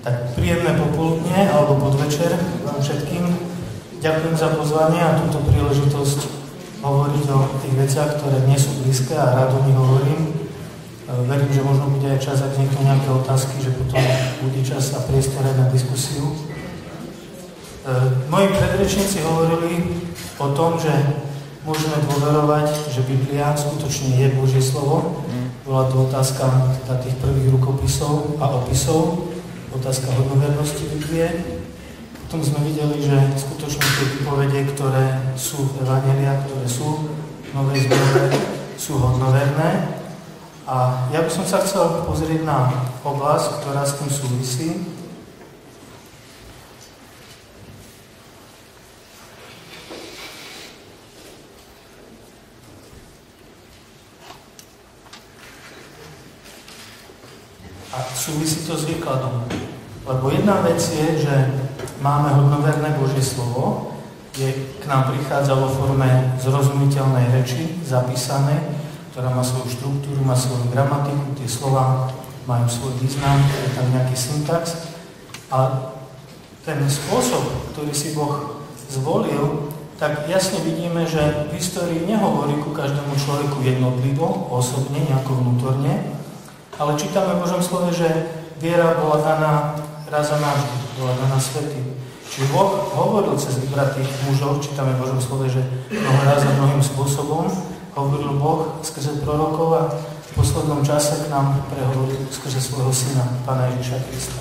Tak príjemné popoludne alebo podvečer vám všetkým. Ďakujem za pozvanie a túto príležitosť hovoriť o tých veciach, ktoré nie sú blízke a rád o nich hovorím. Verím, že možno bude aj čas, ak niekto nejaké otázky, že potom bude čas a priestor aj na diskusiu. Moji predrečníci hovorili o tom, že môžeme dôverovať, že Biblia skutočne je Božie slovo. Bola to otázka teda tých prvých rukopisov a opisov, otázka hodnovernosti Biblie. Potom sme videli, že skutočne tie výpovede, ktoré sú v Evanjeliách, ktoré sú v Novej zmluve, sú hodnoverné. A ja by som sa chcel pozrieť na oblasť, ktorá s tým súvisí. A súvisí to s výkladom. Lebo jedna vec je, že máme hodnoverné Božie slovo, k nám prichádza vo forme zrozumiteľnej reči, zapísanej, ktorá má svoju štruktúru, má svoju gramatiku, tie slova majú svoj význam, je tam nejaký syntax. A ten spôsob, ktorý si Boh zvolil, tak jasne vidíme, že v histórii nehovorí ku každému človeku jednotlivo, osobne, nejako vnútorne, ale čítame v Božom slove, že viera bola daná raz a navždy, bola daná svätým. Čiže Boh hovoril cez vybratých mužov, čítame v Božom slove, že mnoho raz a mnohým spôsobom hovoril Boh skrze prorokov a v poslednom čase k nám prehovoril skrze svojho syna, Pána Ježiša Krista.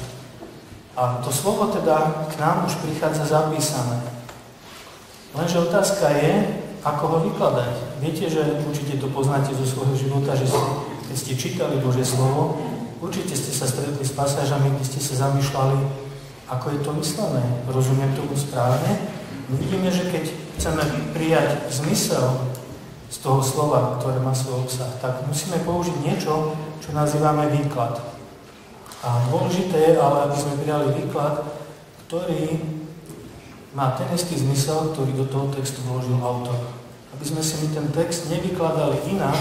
A to slovo teda k nám už prichádza zapísané. Lenže otázka je, ako ho vykladať. Viete, že určite to poznáte zo svojho života, že keď ste čítali Božie slovo, určite ste sa stretli s pasážami, kde ste sa zamýšľali, ako je to myslené. Rozumiem tomu správne? My vidíme, že keď chceme prijať zmysel z toho slova, ktoré má svoj obsah, tak musíme použiť niečo, čo nazývame výklad. A dôležité je, ale aby sme prijali výklad, ktorý má ten istý zmysel, ktorý do toho textu vložil autor. Aby sme si my ten text nevykladali inak,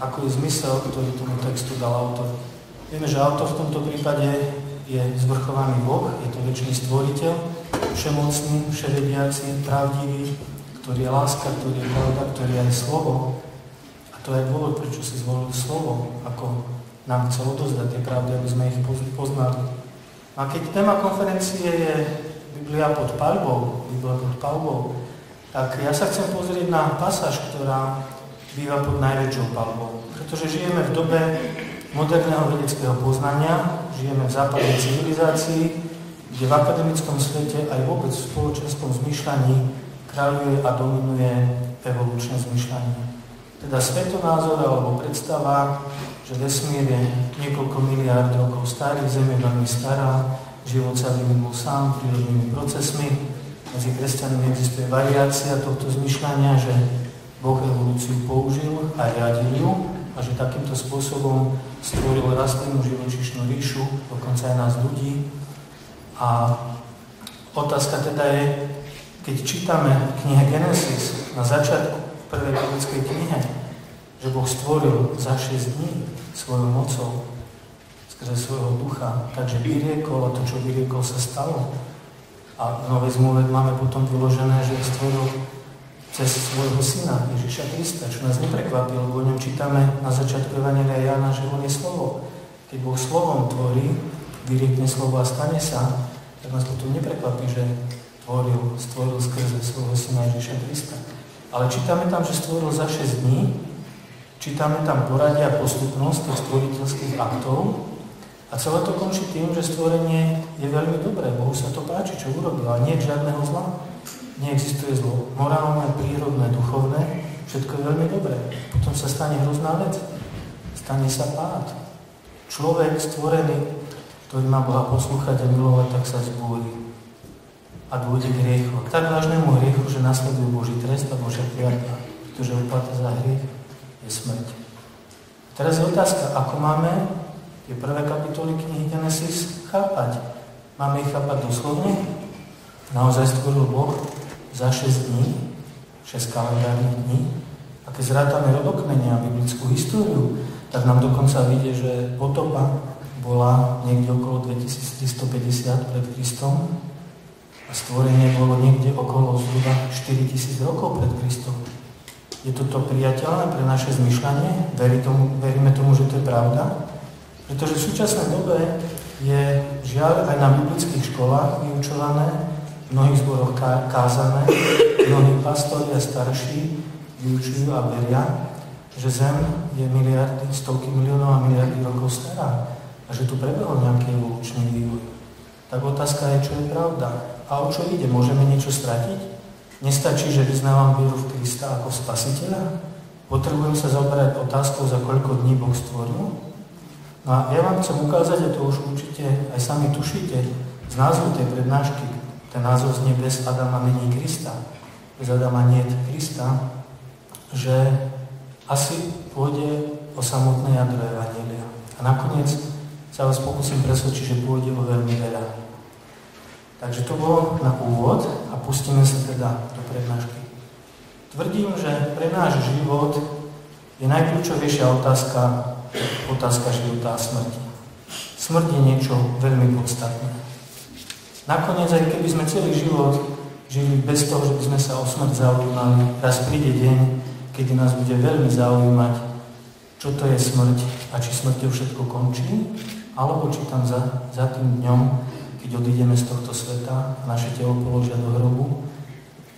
ako je zmysel, ktorý tomu textu dal autor. Vieme, že autor v tomto prípade je zvrchovaný Boh, je to večný stvoriteľ, všemocný, vševediaci, pravdivý, ktorý je láska, ktorý je pravda, ktorý je aj slovo. A to je dôvod, prečo si zvolil slovo, ako nám chcel odozdať tie pravdy, aby sme ich poznali. A keď téma konferencie je Biblia pod palbou, tak ja sa chcem pozrieť na pasáž, ktorá býva pod najväčšou palbou. Pretože žijeme v dobe moderného vedeckého poznania, žijeme v západnej civilizácii, kde v akademickom svete aj vôbec v spoločenskom zmýšľaní kráľuje a dominuje evolučné zmýšľanie. Teda svetonázor alebo predstava, že vesmír je niekoľko miliárd rokov starý, Zem je veľmi stará, život sa vyvinul sám prírodnými procesmi. Medzi kresťanmi existuje variácia tohto zmýšľania, že Boh evolúciu použil a riadil ju a že takýmto spôsobom stvoril rastlinnú živočíšnu ríšu, dokonca aj nás ľudí. A otázka teda je, keď čítame v knihe Genesis na začiatku prvej biblickej knihe, že Boh stvoril za 6 dní svojou mocou skrze svojho ducha, takže vyriekol a to, čo vyriekol, sa stalo. A v Novej zmluve máme potom vyložené, že stvoril cez svojho syna Ježiša Krista, čo nás neprekvapilo, lebo o ňom čítame na začiatku Evanjelia Jána, že on je slovo. Keď Boh slovom tvorí, vyriekne slovo a stane sa, tak nás potom neprekvapí, že stvoril skrze svojho syna Ježiša Krista. Ale čítame tam, že stvoril za 6 dní, čítame tam poradie a postupnosť tých stvoriteľských aktov a celé to končí tým, že stvorenie je veľmi dobré. Bohu sa to páči, čo urobil, a nie je žiadneho zla. Neexistuje zlo. Morálne, prírodné, duchovné, všetko je veľmi dobré. Potom sa stane hrozná vec. Stane sa pád. Človek stvorený, ktorý má Boha poslúchať a milovať, tak sa zbúri. A dôjde k hriechu. K tak vážnemu hriechu, že nasleduje Boží trest a Božia kliatba, pretože odplata za hriech je smrť. Teraz je otázka, ako máme tie prvé kapitoly knihy Genesis chápať. Máme ich chápať doslovne? Naozaj stvoril Boh za 6 dní, 6 kalendárnych dní. A keď zrátame rodokmene a biblickú históriu, tak nám dokonca vidie, že potopa bola niekde okolo 2350 pred Kristom a stvorenie bolo niekde okolo zhruba 4000 rokov pred Kristom. Je toto priateľné pre naše zmyšľanie? Veríme tomu, že to je pravda? Pretože v súčasnej dobe je žiaľ aj na biblických školách vyučované, v mnohých zboroch kázané, mnohí pastori a starší vyučujú a veria, že Zem je miliardy, stovky miliónov a miliardy rokov stará a že tu prebehol nejaký evolučný vývoj. Tak otázka je, čo je pravda. A o čo ide? Môžeme niečo stratiť? Nestačí, že vyznávam vieru v Krista ako spasiteľa? Potrebujem sa zaoberať otázkou, za koľko dní Boh stvoril? No a ja vám chcem ukázať, a to už určite aj sami tušíte, z názvu tej prednášky, ten názov znie bez Adama není Krista, bez Adama nie je Krista, že asi pôjde o samotné jadro Evanjelia. A nakoniec sa vás pokúsim presvedčiť, že pôjde o veľmi veľa. Takže to bolo na úvod a pustíme sa teda do prednášky. Tvrdím, že pre náš život je najkľúčovejšia otázka života a smrti. Smrť je niečo veľmi podstatné. Nakoniec, aj keby sme celý život žili bez toho, že by sme sa o smrť zaujímali, raz príde deň, kedy nás bude veľmi zaujímať, čo to je smrť a či smrťou všetko končí, alebo či tam za tým dňom, keď odídeme z tohto sveta a naše telo položia do hrobu,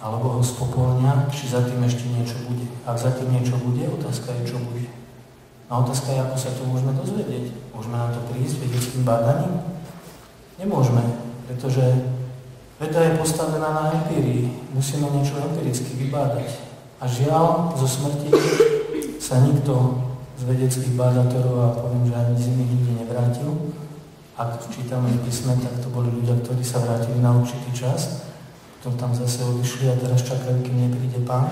alebo ho spopolnia, či za tým ešte niečo bude. Ak za tým niečo bude, otázka je, čo bude. A otázka je, ako sa to môžeme dozvedieť. Môžeme na to prísť vedeckým bádaním? Nemôžeme, pretože veda je postavená na empírii. Musíme niečo empiricky vybádať. A žiaľ, zo smrti sa nikto z vedeckých bádatorov, a poviem, že ani z nich nikdy nevrátil. Ak čítame v písme, tak to boli ľudia, ktorí sa vrátili na určitý čas, potom tam zase odišli a teraz čakajú, kým nepríde Pán.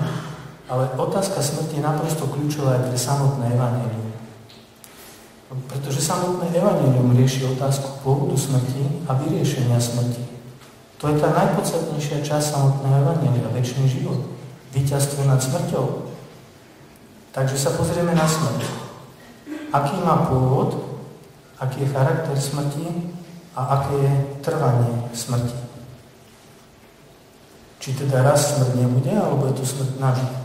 Ale otázka smrti je naprosto kľúčová aj pre samotné evanjelium. Pretože samotné evanjelium rieši otázku pôvodu smrti a vyriešenia smrti. To je tá najpodstatnejšia časť samotného evanjelia, večný život. Víťazstvo nad smrťou. Takže sa pozrieme na smrť. Aký má pôvod, aký je charakter smrti a aké je trvanie smrti. Či teda raz smrť nebude, alebo je to smrť navždy.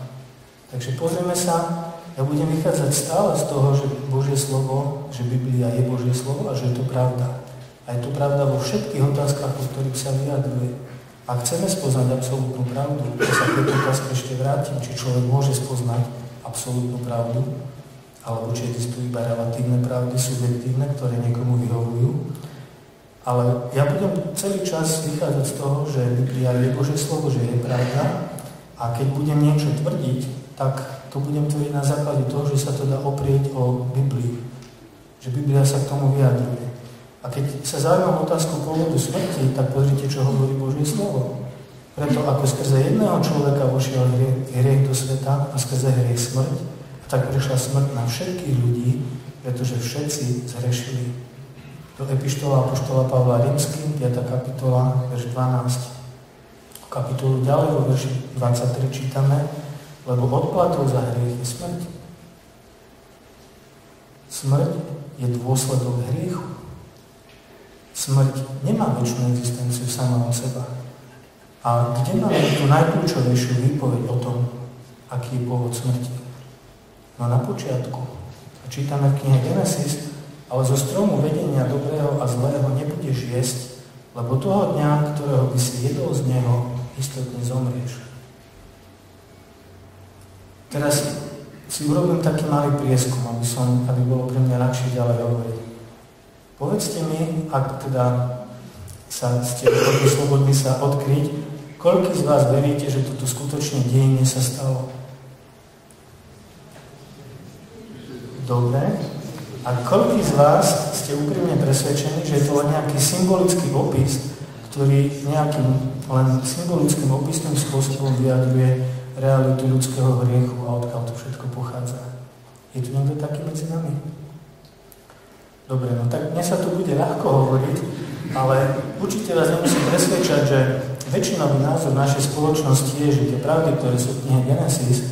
Takže pozrieme sa, ja budem vychádzať stále z toho, že Božie slovo, že Biblia je Božie slovo a že je to pravda. A je to pravda vo všetkých otázkach, o ktorých sa vyjadruje. Ak chceme spoznať absolútnu pravdu, ja sa k tejto otázke ešte vrátim, či človek môže spoznať absolútnu pravdu, alebo či existujú iba relatívne pravdy, subjektívne, ktoré niekomu vyhovujú. Ale ja budem celý čas vychádzať z toho, že Biblia je Božie slovo, že je pravda, a keď budem niečo tvrdiť, tak to budem tvrdiť na základe toho, že sa to dá oprieť o Bibliu. Že Biblia sa k tomu vyjadruje. A keď sa zaujímam otázku pôvodu smrti, tak pozrite, čo hovorí Božie slovo. Preto ako skrze jedného človeka vošiel hriech do sveta a skrze hriech smrť, a tak prišla smrť na všetkých ľudí, pretože všetci zhrešili. To epištola apoštola Pavla Rímskym, 5. kapitola, verš 12. Kapitolu ďalej vo verši 23 čítame, lebo odplatou za hriech je smrť. Smrť je dôsledok hriechu. Smrť nemá väčšinu existenciu sama od seba. A kde máme tú najkľúčovejšiu výpoveď o tom, aký je pôvod smrti? No na počiatku. A čítame v knihe Genesis, ale zo stromu vedenia dobrého a zlého nebudeš jesť, lebo toho dňa, ktorého by si jedol z neho, istotne zomrieš. Teraz si urobím taký malý prieskum, aby bolo pre mňa ľahšie ďalej hovoriť. Povedzte mi, ak teda ste slobodní sa odkryť, koľko z vás veríte, že toto skutočne dejine sa stalo? Dobre. A koľko z vás ste úprimne presvedčení, že je to len nejaký symbolický opis, ktorý nejakým len symbolickým opisným spôsobom vyjadruje realitu ľudského hriechu a odkiaľ to všetko pochádza? Je tu niekto taký medzi nami? Dobre, no tak dnes sa tu bude ľahko hovoriť, ale určite vás nemusím presvedčať, že väčšinový názor našej spoločnosti je, že tie pravdy, ktoré sú v knihe Genesis,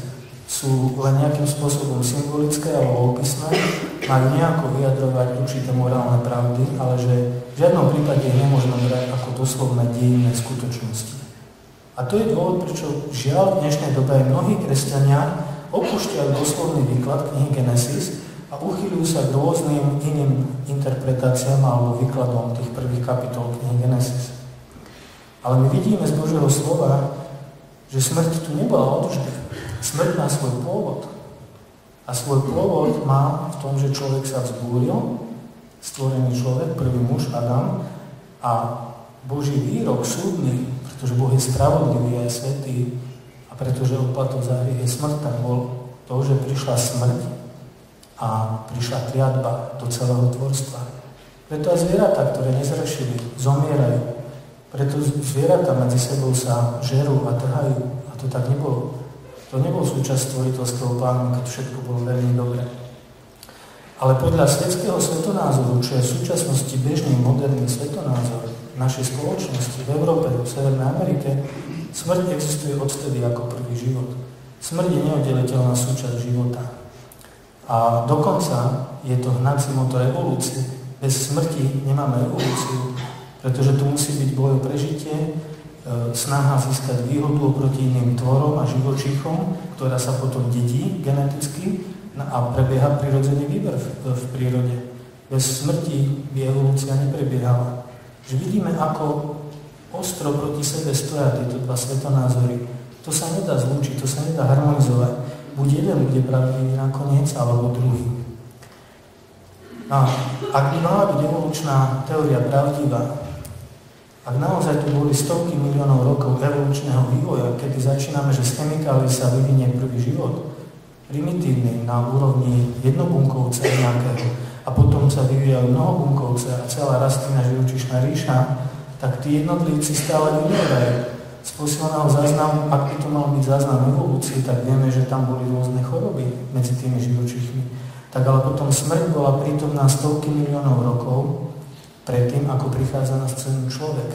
sú len nejakým spôsobom symbolické alebo opisné, majú nejako vyjadrovať určité morálne pravdy, ale že v žiadnom prípade ich nemôžno brať ako doslovné dejinné skutočnosti. A to je dôvod, prečo žiaľ v dnešnej dobe aj mnohí kresťania opúšťajú doslovný výklad knihy Genesis a uchyľujú sa k rôznym iným interpretáciám alebo výkladom tých prvých kapitol knihy Genesis. Ale my vidíme z Božieho slova, že smrť tu nebola odvždy. Smrť má svoj pôvod. A svoj pôvod má v tom, že človek sa vzbúril, stvorený človek, prvý muž Adam, a Boží výrok súdny, pretože Boh je spravodlivý a je svätý, a pretože odplatou za hriech je smrť, tak bol to, že prišla smrť a prišla kliatba do celého tvorstva. Preto aj zvieratá, ktoré nezrešili, zomierajú. Preto zvieratá medzi sebou sa žerú a trhajú. A to tak nebolo. To nebol súčasť stvoriteľského plánu, keď všetko bolo veľmi dobré. Ale podľa svetského svetonázoru, čo je v súčasnosti bežný moderný svetonázor našej spoločnosti v Európe, v Severnej Amerike, smrť existuje odvtedy ako prvý život. Smrť je neoddeliteľná súčasť života. A dokonca je to hnací motor evolúcie. Bez smrti nemáme evolúciu, pretože tu musí byť boj o prežitie, snaha získať výhodu oproti iným tvorom a živočíchom, ktorá sa potom dedí geneticky a prebieha prirodzený výber v prírode. Bez smrti by evolúcia neprebiehala. Že vidíme, ako ostro proti sebe stoja tieto dva svetonázory. To sa nedá zlúčiť, to sa nedá harmonizovať. Buď jeden bude pravdivý nakoniec, alebo druhý. A ak by mala byť evolučná teória pravdivá, ak naozaj tu boli stovky miliónov rokov evolučného vývoja, kedy začíname, že z chemikálií sa vyvinie prvý život, primitívny na úrovni jednobunkovca nejakého, a potom sa vyvíjajú mnohobunkovce a celá rastlina živočíšna ríša, tak tí jednotlivci stále vyvíjajú. Z posledného záznamu, ak by to mal byť záznam evolúcie, tak vieme, že tam boli rôzne choroby medzi tými živočíchmi. Tak ale potom smrť bola prítomná stovky miliónov rokov, predtým, ako prichádza na scénu človek.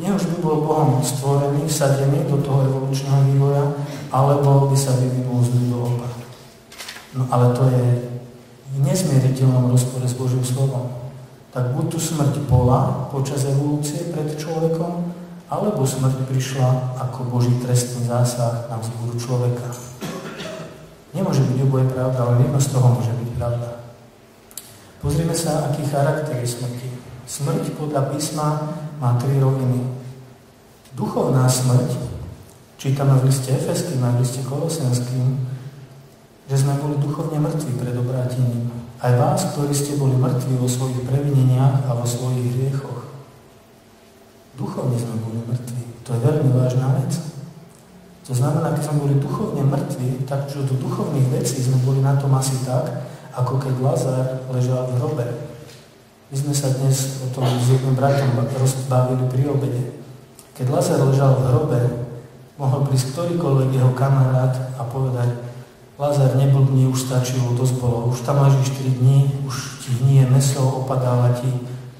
Nie už by bol Bohom stvorený, vsadený do toho evolučného vývoja, alebo by sa vyvinul z do oba. No ale to je v nezmieriteľnom rozpore s Božím slovom. Tak buď tu smrť bola počas evolúcie pred človekom, alebo smrť prišla ako Boží trestný zásah na vzbúru človeka. Nemôže byť oboje pravda, ale jedno z toho môže byť pravda. Pozrime sa, aký charakter je smrti. Smrť podľa písma má 3 roviny. Duchovná smrť, čítame v liste Efeským a v liste Kolosenským, že sme boli duchovne mŕtvi pred obrátením. Aj vás, ktorí ste boli mŕtvi vo svojich previneniach a vo svojich hriechoch. Duchovne sme boli mŕtvi. To je veľmi vážna vec. To znamená, keď sme boli duchovne mŕtvi, tak čo do duchovných vecí sme boli na tom asi tak, ako keď Lazar ležal v hrobe. My sme sa dnes o tom s jedným bratom rozbavili pri obede. Keď Lazar ležal v hrobe, mohol prísť ktorýkoľvek jeho kamarát a povedať: Lazar, neblbni, už stačilo, dosť bolo, už tam ležíš 4 dní, už ti hnie mäso, opadáva ti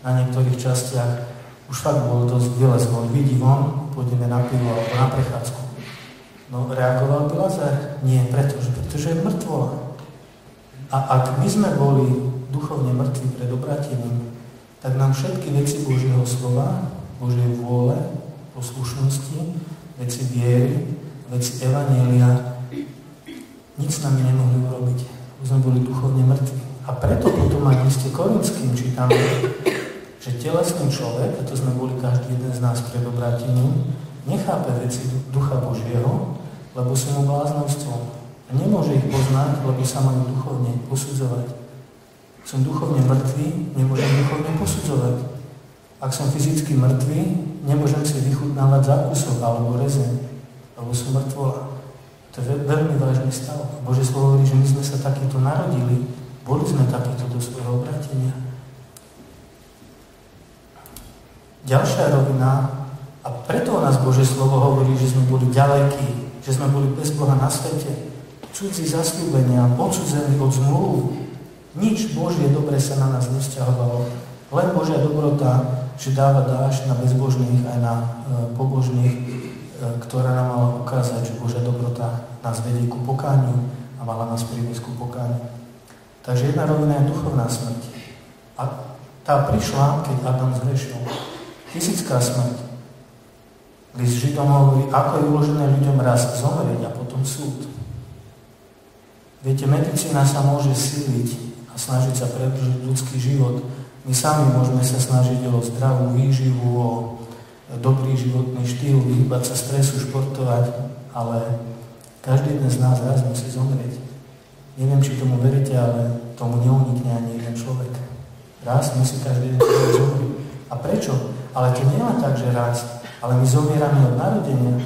na niektorých častiach, už fakt bolo dosť, vylez von, vidí von, pôjdeme na pivo alebo na prechádzku. No reagoval by Lazar? Nie, pretože je mŕtvola. A ak my sme boli duchovne mŕtvi pred obrátením, tak nám všetky veci Božieho slova, Božej vôle, poslušnosti, veci viery, veci evanjelia, nič s nami nemohli urobiť. Už sme boli duchovne mŕtvi. A preto potom aj v liste Korinským čítame, že telesný človek, a to sme boli každý jeden z nás pred obrátením, nechápe veci ducha Božieho, lebo sú mu bláznovstvom. A nemôže ich poznať, lebo sa majú duchovne posudzovať. Som duchovne mŕtvý, nemôžem duchovne posudzovať. Ak som fyzicky mŕtvý, nemôžem si vychutnávať zákusok alebo rezeň, lebo som mŕtvola. To je veľmi vážny stav. Božie slovo hovorí, že my sme sa takýto narodili, boli sme takýto do svojho obrátenia. Ďalšia rovina, a preto o nás Božie slovo hovorí, že sme boli ďalekí, že sme boli bez Boha na svete, cudzí zasľúbenia, odsudzení od zmluv. Nič Božie dobre sa na nás nevzťahovalo. Len Božia dobrota, že dáva dážď na bezbožných aj na pobožných, ktorá nám mala ukázať, že Božia dobrota nás vedie ku pokániu a mala nás priviesť ku pokániu. Takže jedna rovina je duchovná smrť. A tá prišla, keď Adam zhrešil. Fyzická smrť. List Židom hovorí, ako je uložené ľuďom raz zomrieť a potom súd. Viete, medicína sa môže síliť a snažiť sa predĺžiť ľudský život. My sami môžeme sa snažiť o zdravú výživu, o dobrý životný štýl, vyhýbať sa stresu, športovať, ale každý jeden z nás raz musí zomrieť. Neviem, či tomu veríte, ale tomu neunikne ani jeden človek. Raz musí každý jeden človek zomrieť. A prečo? Ale to nie je tak, že raz, ale my zomierame od narodenia.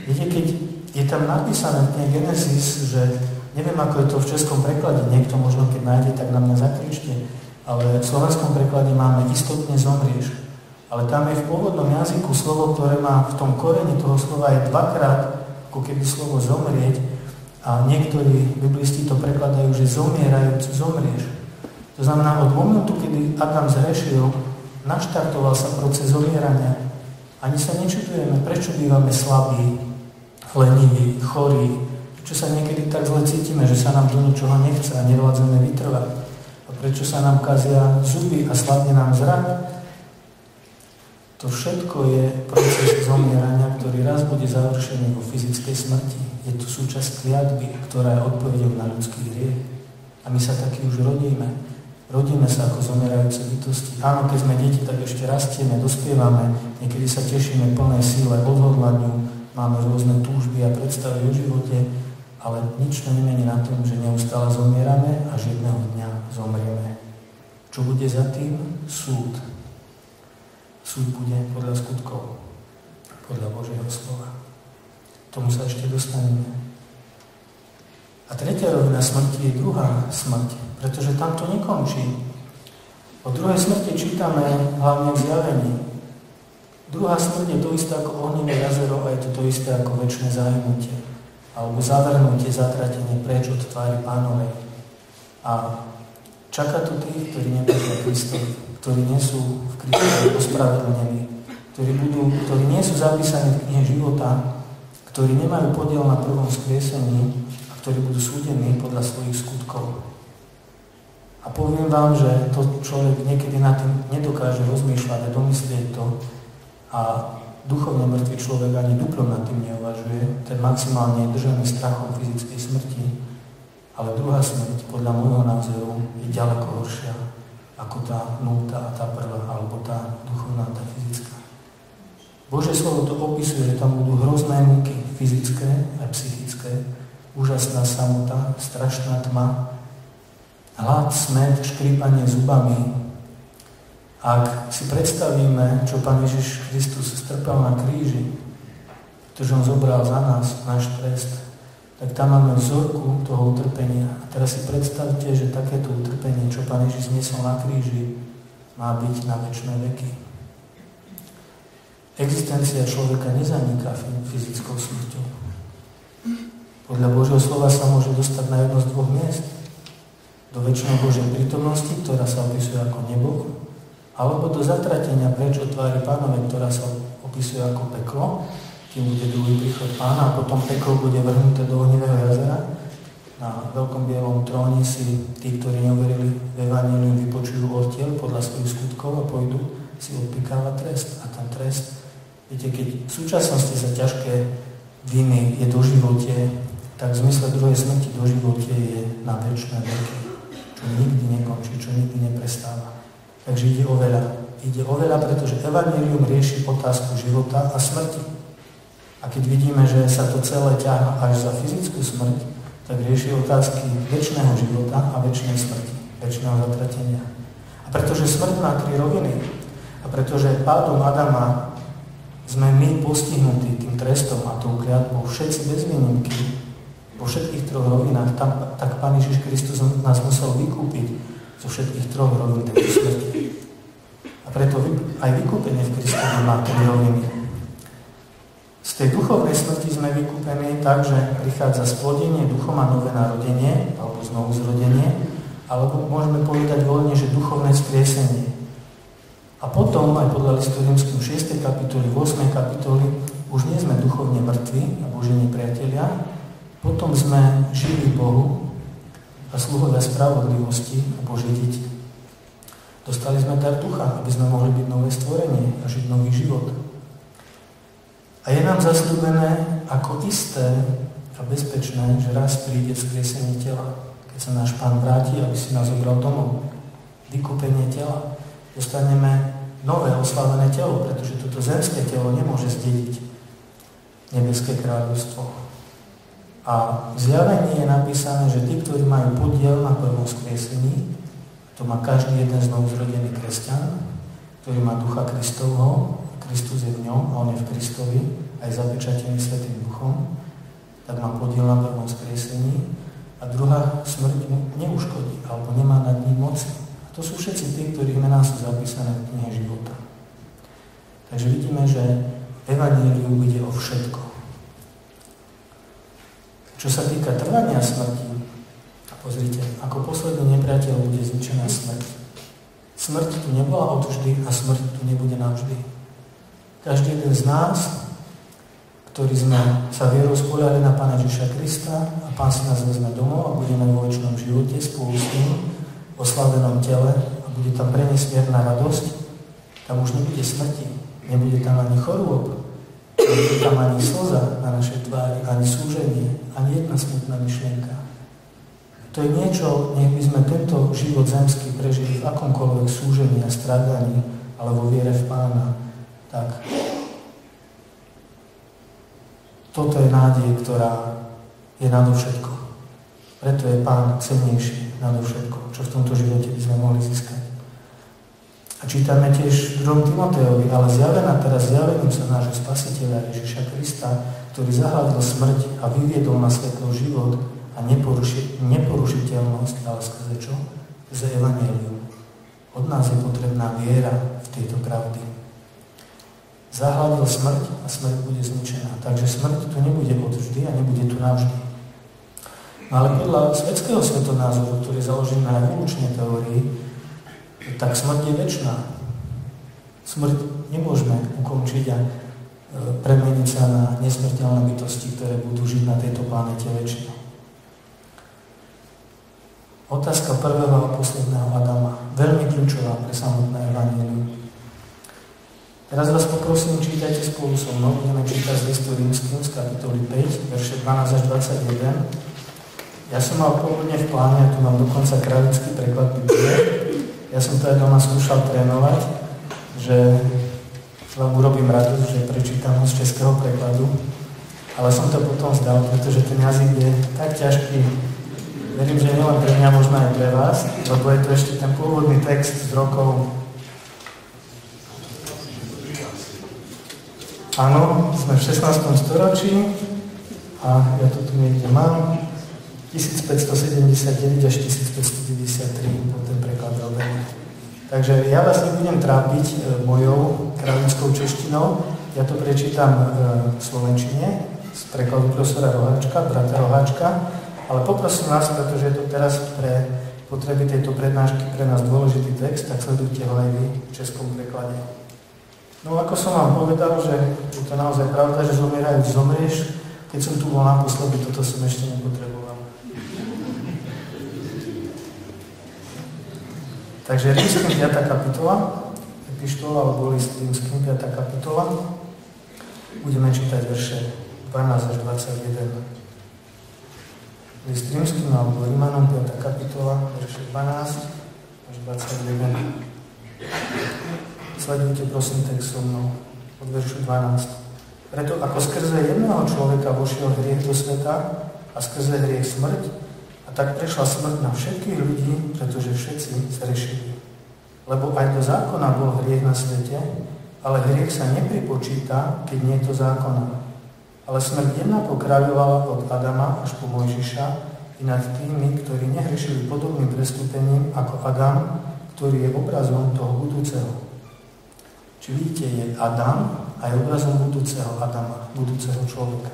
Viete, keď je tam napísané v knihe Genesis, že neviem, ako je to v českom preklade, niekto možno keď nájde, tak na mňa zakričte, ale v slovenskom preklade máme istotne zomrieš. Ale tam je v pôvodnom jazyku slovo, ktoré má v tom koreni toho slova je dvakrát, ako keby slovo zomrieť, a niektorí biblisti to prekladajú, že zomierajúc zomrieš. To znamená, od momentu, kedy Adam zhrešil, naštartoval sa proces zomierania. Ani sa nečudujeme, prečo bývame slabí, leniví, chorí, prečo sa niekedy tak zle cítime, že sa nám do ničoho nechce a nevládzeme vytrvať. A prečo sa nám kazia zuby a slabne nám zrak. To všetko je proces zomierania, ktorý raz bude završený vo fyzickej smrti. Je to súčasť kliatby, ktorá je odpoveďou na ľudský hriech. A my sa takí už rodíme. Rodíme sa ako zomierajúce bytosti. Áno, keď sme deti, tak ešte rastieme, dospievame, niekedy sa tešíme plnej síle, odhodlaniu, máme rôzne túžby a predstavy o živote, ale nič to nemení na tom, že neustále zomierame a že jedného dňa zomrieme. Čo bude za tým? Súd. Súd bude podľa skutkov, podľa Božieho slova. Tomu sa ešte dostaneme. A tretia rovina smrti je druhá smrť, pretože tam to nekončí. O druhej smrti čítame hlavne v Zjavení. Druhá smrť je to isté ako ohnivé jazero a je to isté ako večné zahynutie alebo zavrhnutie, zatratenie preč od tvári Pánovej. A čaká tu tých, ktorí nepatria Kristovi, ktorí nie sú v Kristovi ospravedlnení, ktorí nie sú zapísaní v knihe života, ktorí nemajú podiel na prvom skriesení a ktorí budú súdení podľa svojich skutkov. A poviem vám, že to človek niekedy nad tým nedokáže rozmýšľať a domyslieť to a duchovne mŕtvý človek ani duplom nad tým neuvažuje, ten maximálne je držaný strachom fyzickej smrti, ale druhá smrť podľa môjho názoru je ďaleko horšia ako tá nultá a tá prvá, alebo tá duchovná, tá fyzická. Božie slovo to opisuje, že tam budú hrozné múky, fyzické a psychické, úžasná samota, strašná tma, hlad, smäd, škrípanie zubami. Ak si predstavíme, čo Pán Ježiš Kristus strpel na kríži, pretože on zobral za nás náš trest, tak tam máme vzorku toho utrpenia. A teraz si predstavte, že takéto utrpenie, čo Pán Ježiš zniesol na kríži, má byť na večné veky. Existencia človeka nezaniká fyzickou smrťou. Podľa Božieho slova sa môže dostať na jedno z dvoch miest. Do večnej Božej prítomnosti, ktorá sa opisuje ako nebo, alebo do zatratenia preč od tvári Pánovej, ktorá sa opisuje ako peklo, tým bude druhý príchod Pána a potom peklo bude vrhnuté do ohnivého jazera. Na veľkom bielom tróne si tí, ktorí neuverili v evanjelium, vypočujú odtiaľ podľa svojich skutkov a pôjdu si odpikávať trest. A ten trest, viete, keď v súčasnosti za ťažké viny je doživotie, tak v zmysle druhej smrti doživotie je na večné veky, čo nikdy nekončí, čo nikdy neprestáva. Takže ide o veľa, pretože evanjelium rieši otázku života a smrti. A keď vidíme, že sa to celé ťahá až za fyzickú smrť, tak rieši otázky večného života a večnej smrti, večného zatratenia. A pretože smrť má 3 roviny, a pretože pádom Adama sme my postihnutí tým trestom a tou kliatbou, všetci bez výnimky, vo všetkých 3 rovinách, tak Pán Ježiš Kristus nás musel vykúpiť zo všetkých 3 rovín tejto smrti. A preto aj vykúpenie v Kristovi má 3 roviny. Z tej duchovnej smrti sme vykúpení tak, že prichádza splodenie duchom a nové narodenie, alebo znovu zrodenie, alebo môžeme povedať voľne, že duchovné vzkriesenie. A potom, aj podľa listu Rímskym 6. kapitoly, 8. kapitoly, už nie sme duchovne mŕtvi a Boží nepriatelia, Potom sme žili Bohu a sluhovia spravodlivosti a Boží deti. Dostali sme dar ducha, aby sme mohli byť nové stvorenie a žiť nový život. A je nám zasľúbené ako isté a bezpečné, že raz príde vzkriesenie tela, keď sa náš Pán vráti, aby si nás zobral domov. Vykúpenie tela. Dostaneme nové oslávené telo, pretože toto zemské telo nemôže zdediť nebeské kráľovstvo. A v zjavení je napísané, že tí, ktorí majú podiel na prvom vzkriesení, to má každý jeden znovuzrodený kresťan, ktorý má ducha Kristovho, Kristus je v ňom a on je v Kristovi, aj zapečatený Svätým Duchom, tak má podiel na prvom vzkriesení a druhá smrť mu neuškodí, alebo nemá nad ním moci. A to sú všetci tí, ktorých mená sú zapísané v knihe života. Takže vidíme, že evanjelium ide o všetko. Čo sa týka trvania smrti, pozrite, ako posledný nepriateľ bude zničená smrť. Smrť tu nebola odvždy a smrť tu nebude navždy. Každý jeden z nás, ktorí sme sa vierou spoľahli na Pána Ježiša Krista a Pán si nás vezme domov a budeme vo večnom živote spolu s ním, v oslavenom tele a bude tam prenesmierna radosť, tam už nebude smrti, nebude tam ani chorôb, nebude tam ani slza na našej tvári, ani súženie, ani jedna smutná myšlienka. To je niečo, nech by sme tento život zemský prežili v akomkoľvek súžení a stradaní, ale vo viere v Pána. Tak toto je nádej, ktorá je nadovšetko. Preto je Pán cennejší nadovšetko, čo v tomto živote by sme mohli získať. A čítame tiež v 2. Timotejovi, ale zjavená teraz zjavením sa nášho Spasiteľa Ježiša Krista, ktorý zahľadil smrť a vyviedol na svetlo život a neporušiteľnosť, ale skrze čo? Za evanjelium. Od nás je potrebná viera v tejto pravdy. Zahľadil smrť a smrť bude zničená. Takže smrť tu nebude odvždy a nebude tu navždy. No ale podľa svetského svetonázoru, ktorý je založený na evolučnej teórii, tak smrť je večná. Smrť nemôžeme ukončiť a premeniť sa na nesmrteľné bytosti, ktoré budú žiť na tejto planete večne. Otázka prvého a posledného Adama. Veľmi kľúčová pre samotné evanjelium. Teraz vás poprosím, čítajte spolu so mnou. Budeme čítať z listu Rímskym z kapitoly 5, verše 12 až 21. Ja som mal pôvodne v pláne, a tu mám dokonca kráľovský preklad Biblie. Ja som to aj doma skúšal trénovať, že vám urobím radosť, že prečítam z českého prekladu. Ale som to potom vzdal, pretože ten jazyk je tak ťažký. Verím, že nielen pre mňa, možno aj pre vás, lebo je to ešte ten pôvodný text z rokov. Áno, sme v 16. storočí a ja to tu niekde mám. 1579 až 1593 bol ten preklad robený. Takže ja vás nebudem trápiť mojou kráľovskou češtinou. Ja to prečítam v slovenčine z prekladu profesora Roháčka, brata Roháčka. Ale poprosím vás, pretože je to teraz pre potreby tejto prednášky pre nás dôležitý text, tak sledujte ho aj vy v českom preklade. No ako som vám povedal, že je to naozaj pravda, že zomrieš. Keď som tu bol naposledy, toto som ešte nepotreboval. Takže Rímskym 5. kapitola, epištola alebo list Rímskym 5. kapitola. Budeme čítať verše 12 až 21. List Rímskym alebo Rímanom 5. kapitola, verše 12 až 21. Sledujte prosím text so mnou od veršu 12. Preto ako skrze jedného človeka vošiel hriech do sveta a skrze hriech smrť, a tak prešla smrť na všetkých ľudí, pretože všetci zrešili. Lebo aj do zákona bol hriech na svete, ale hriech sa nepripočíta, keď nie je to zákona. Ale smrť jedna pokráľovala od Adama až po Mojžiša i nad tými, ktorí nehrešili podobným prestúpením ako Adam, ktorý je obrazom toho budúceho. Či vidíte, je Adam aj obrazom budúceho Adama, budúceho človeka.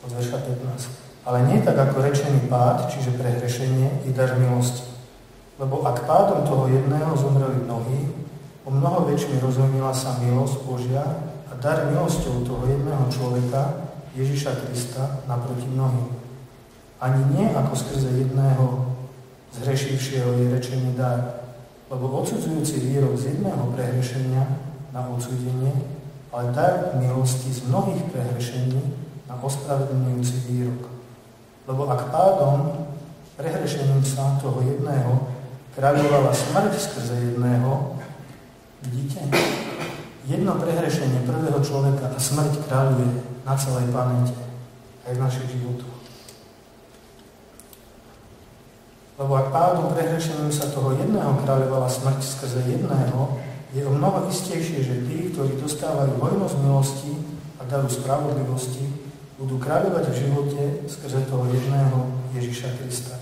Od verša 15. Ale nie tak ako rečený pád, čiže prehrešenie, i dar milosti. Lebo ak pádom toho jedného zomreli mnohí, o mnoho väčšmi rozhodnila sa milosť Božia a dar milosťou toho jedného človeka, Ježiša Krista, naproti mnohým. Ani nie ako skrze jedného zhrešivšieho je rečený dar, lebo odsudzujúci výrok z jedného prehrešenia na odsúdenie, ale dar milosti z mnohých prehrešení na ospravedlňujúci výrok. Lebo ak pádom prehrešením sa toho jedného kráľovala smrť skrze jedného, vidíte? Jedno prehrešenie prvého človeka a smrť kráľuje na celej planete, aj v našich životoch. Lebo ak pádom prehrešením sa toho jedného kráľovala smrť skrze jedného, je o mnoho istejšie, že tí, ktorí dostávajú hojnosť milosti a daru spravodlivosti, budú kráľovať v živote skrze toho jedného Ježiša Krista.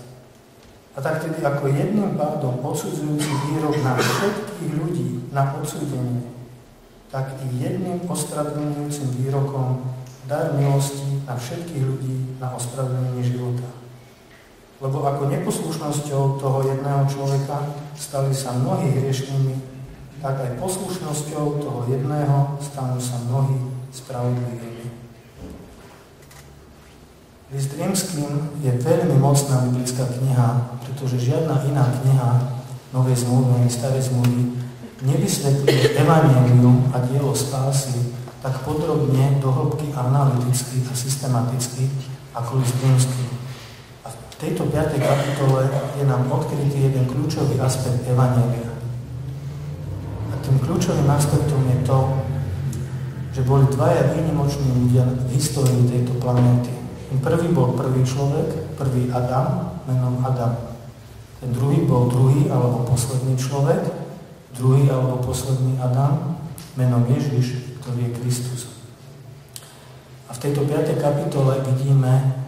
A tak tedy ako jedným pádom odsudzujúci výrok na všetkých ľudí na odsúdenie, tak i jedným ospravedlňujúcim výrokom dar milosti na všetkých ľudí na ospravedlnenie života. Lebo ako neposlušnosťou toho jedného človeka stali sa mnohí hriešnými, tak aj poslušnosťou toho jedného stanú sa mnohí spravodlivými. List Rímskym je veľmi mocná biblická kniha, pretože žiadna iná kniha Novej zmluvy ani Starej zmluvy nevysvetľuje evanjelium a dielo spásy tak podrobne, do hĺbky, analyticky a systematicky ako list Rímskym. V tejto 5. kapitole je nám odkrytý jeden kľúčový aspekt evanjelia. A tým kľúčovým aspektom je to, že boli dvaja výnimoční ľudia v histórii tejto planéty. Ten prvý bol prvý človek, prvý Adam, menom Adam. Ten druhý bol druhý alebo posledný človek, druhý alebo posledný Adam, menom Ježiš, ktorý je Kristus. A v tejto 5. kapitole vidíme,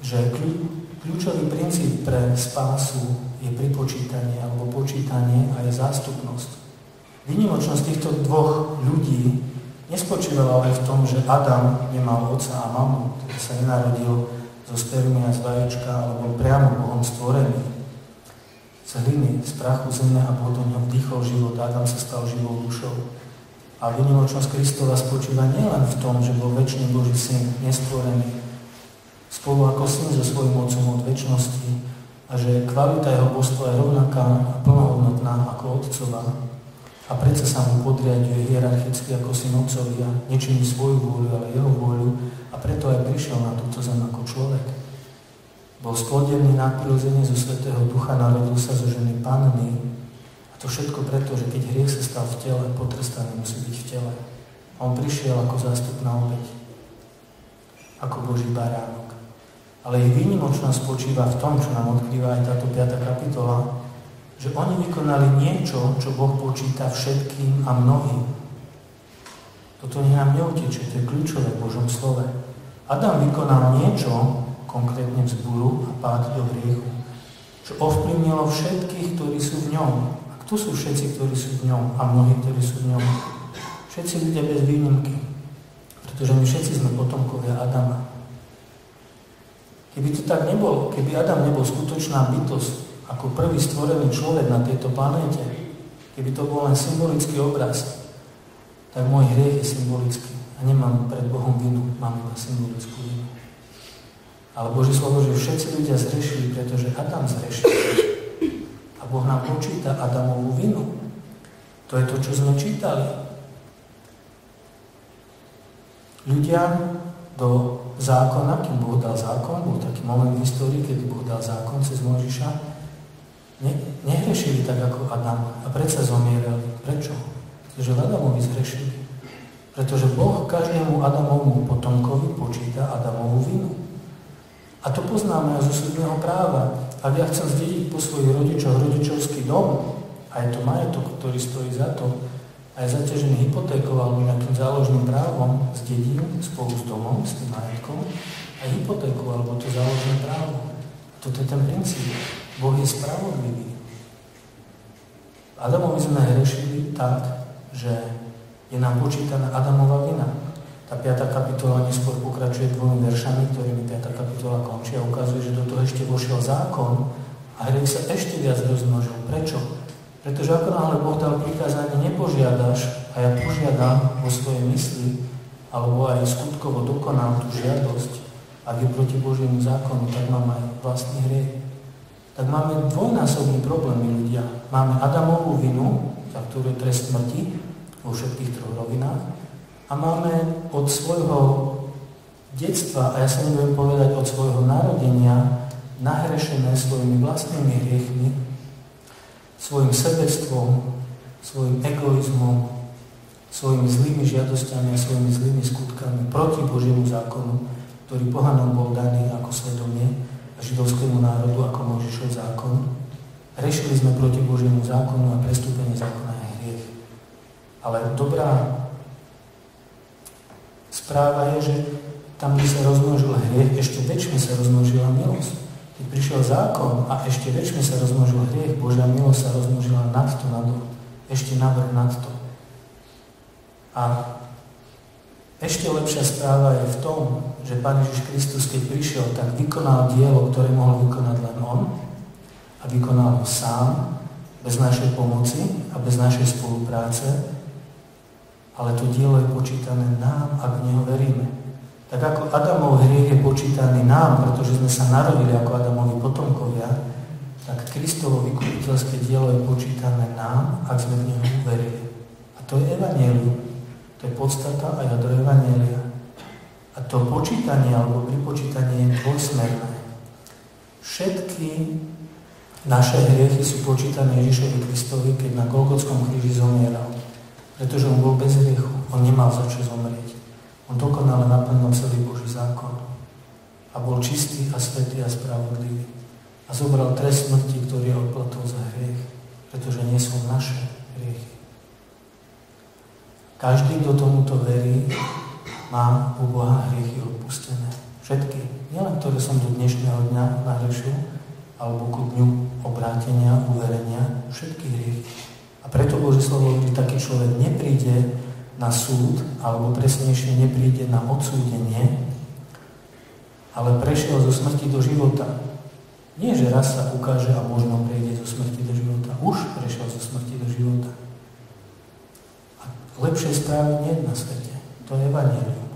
že kľúčový princíp pre spásu je pripočítanie alebo počítanie a je zástupnosť. Výnimočnosť týchto dvoch ľudí nespočívala len v tom, že Adam nemal otca a mamu, ktorý sa nenarodil zo spermy a z vajíčka alebo priamo Bohom stvorený. Z hliny, z prachu zeme a potom ňom vdýchol život, Adam sa stal živou dušou. A výnimočnosť Kristova spočíva nielen v tom, že bol večný Boží syn, nestvorený, spolu ako syn so svojím otcom od večnosti a že kvalita jeho božstva je rovnaká a plnohodnotná ako otcova a predsa sa mu podriaďuje hierarchicky ako syn otcovi a nečiní svoju vôľu, ale jeho vôľu a preto aj prišiel na túto zem ako človek. Bol splodený nadprirodzene zo Svätého Ducha, narodil sa zo ženy Panny a to všetko preto, že keď hriech sa stal v tele, potrestaný musí byť v tele. A on prišiel ako zástupná obeť, ako Boží baránok. Ale ich výnimočnosť spočíva v tom, čo nám odkrýva aj táto 5. kapitola, že oni vykonali niečo, čo Boh počíta všetkým a mnohým. Toto nám neutečie, to je kľúčové v Božom slove. Adam vykonal niečo, konkrétne vzburu a pád do hriechu, čo ovplyvnilo všetkých, ktorí sú v ňom. A kto sú všetci, ktorí sú v ňom a mnohí, ktorí sú v ňom? Všetci ľudia bez výnimky, pretože my všetci sme potomkovia Adama. Keby to tak nebolo, keby Adam nebol skutočná bytosť ako prvý stvorený človek na tejto planéte, keby to bol len symbolický obraz, tak môj hriech je symbolický a nemám pred Bohom vinu, mám iba symbolickú vinu. Ale Boží slovo, že všetci ľudia zrešili, pretože Adam zrešil. A Boh nám počíta Adamovú vinu. To je to, čo sme čítali. Ľudia do zákona, kým Boh dal zákon, bol taký moment v histórii, kedy Boh dal zákon cez Mojžiša, nehrešili tak ako Adam a predsa zomierali. Prečo? Pretože Adamovi zhrešili. Pretože Boh každému Adamovmu potomkovi počíta Adamovú vinu. A to poznáme aj zo súdneho práva. Ak ja chcem zdediť po svojich rodičoch rodičovský dom, a je to majetok, ktorý stojí za to, a je zaťažený hypotékou alebo nejakým záložným právom, zdedím spolu s domom, s tým majetkom, aj hypotéku alebo to záložné právo. Toto je ten princíp. Boh je spravodlivý. Adamovi sme hrešili tak, že je nám počítaná Adamova vina. Tá 5. kapitola neskôr pokračuje 2 veršami, ktorými 5. kapitola končí a ukazuje, že do toho ešte vošiel zákon a hriech sa ešte viac rozmnožil. Prečo? Pretože ako náhle Boh dal prikázanie, nepožiadaš a ja požiadam vo svojej mysli alebo aj skutkovo dokonám tú žiadosť a ak je proti Božiemu zákonu, tak máme aj vlastný hriech. Tak máme dvojnásobný problém, my ľudia. Máme Adamovú vinu, za ktorú je trest smrti, vo všetkých troch rovinách, a máme od svojho detstva, a ja sa nebudem povedať od svojho narodenia, nahrešené svojimi vlastnými hriechmi, svojim sebectvom, svojim egoizmom, svojimi zlými žiadosťami a svojimi zlými skutkami proti Božiemu zákonu, ktorý pohanom bol daný ako svedomie a židovskému národu ako Mojžišov zákon. Rešili sme proti Božiemu zákonu a prestúpenie zákona je hriech. Ale dobrá správa je, že tam, kde sa rozmnožil hriech, ešte väčšine sa rozmnožila milosť. Keď prišiel zákon a ešte väčšine sa rozmnožil hriech, Božia milosť sa rozmnožila nad to, ešte navrh nad to. A ešte lepšia správa je v tom, že Pán Ježiš Kristus, keď prišiel, tak vykonal dielo, ktoré mohol vykonať len on, a vykonal ho sám, bez našej pomoci a bez našej spolupráce, ale to dielo je počítané nám, ak v neho veríme. Tak ako Adamov hriech je počítaný nám, pretože sme sa narodili ako Adamovi potomkovia, tak Kristovo vykupiteľské dielo je počítané nám, ak sme v neho uverili. A to je evanjelium. To je podstata a jadro evanjelia. A to počítanie alebo pripočítanie je dvojsmerné. Všetky naše hriechy sú počítané Ježišovi Kristovi, keď na Golgotskom kríži zomieral. Pretože on bol bez hriechu. On nemal za čo zomrieť. On dokonale naplnil celý Boží zákon. A bol čistý a svätý a spravodlivý. A zobral trest smrti, ktorý je odplatou za hriech. Pretože nie sú naše hriechy. Každý, kto tomuto verí, má u Boha hriechy odpustené. Všetky. Nielen ktoré som do dnešného dňa nahrešil, alebo ku dňu obrátenia, uverenia, všetky hriechy. A preto Božie slovo hovorí, taký človek nepríde na súd, alebo presnejšie nepríde na odsúdenie, ale prešiel zo smrti do života. Nie, že raz sa ukáže a možno prejde zo smrti do života. Už prešiel zo smrti do života. A lepšej správy nie na svete. To je evanjelium.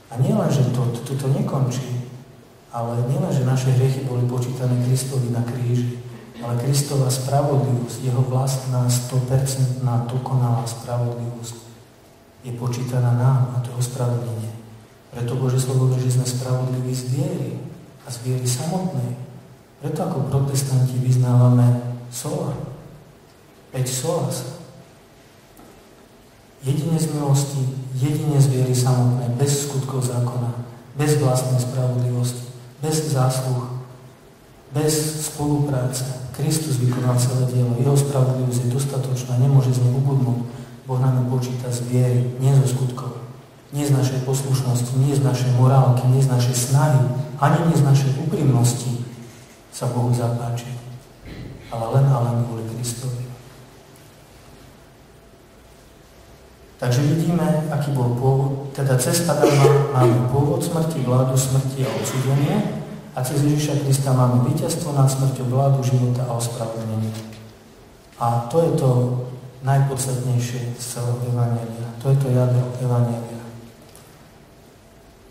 A nielen, že to nekončí, ale nielen, že naše hriechy boli počítané Kristovi na kríži, ale Kristova spravodlivosť, jeho vlastná 100% dokonalá spravodlivosť je počítaná nám a to je ospravedlnenie. Preto Božie slovo hovorí, že sme spravodliví z viery a z viery samotnej. Preto ako protestanti vyznávame sola, 5 solas. Jedine z milosti, jedine z viery samotnej, bez skutkov zákona, bez vlastnej spravodlivosti, bez zásluh, bez spolupráce. Kristus vykonal celé dielo, jeho spravodlivosť je dostatočná, nemôže z nej ubudnúť. Boh nám počíta z viery, nie zo skutkov, nie z našej poslušnosti, nie z našej morálky, nie z našej snahy, ani nie z našej úprimnosti sa Bohu zapáči, ale len kvôli Kristovi. Takže vidíme, aký bol pôvod. Teda cez Adama máme pôvod smrti, vládu smrti a odsúdenie a cez Ježiša Krista máme víťazstvo nad smrťou, vládu života a ospravedlnenie. A to je to najpodstatnejšie z celého evanjelia. To je to jadro evanjelia.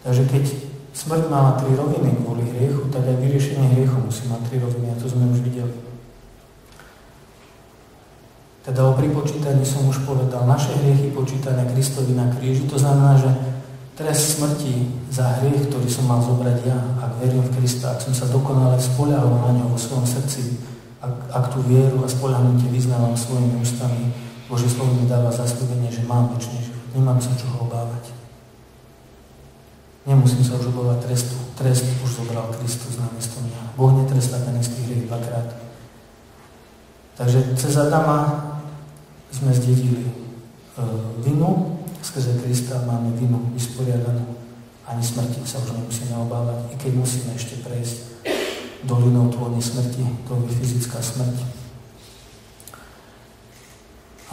Takže keď smrť mala 3 roviny kvôli hriechu, tak aj vyriešenie hriechu musí mať 3 roviny a to sme už videli. Teda o pripočítaní som už povedal, naše hriechy počítané Kristovi na kríži, to znamená, že trest smrti za hriech, ktorý som mal zobrať ja, ak verím v Krista, ak som sa dokonale spoľahol na ňo vo svojom srdci, ak tú vieru a spoľahnutie vyznávam svojimi ústami, Božie slovo mi dáva zasľúbenie, že mám večný život. Nemám sa čoho obávať. Nemusím sa už obávať trestu. Trest už zobral Kristus namiesto mňa. Boh netrestá ten istý hriech 2-krát. Takže cez Adama sme zdedili vinu, skrze Krista máme vinu vysporiadanú. Ani smrti sa už nemusíme obávať, i keď musíme ešte prejsť dolinou tvojej smrti, to je fyzická smrť.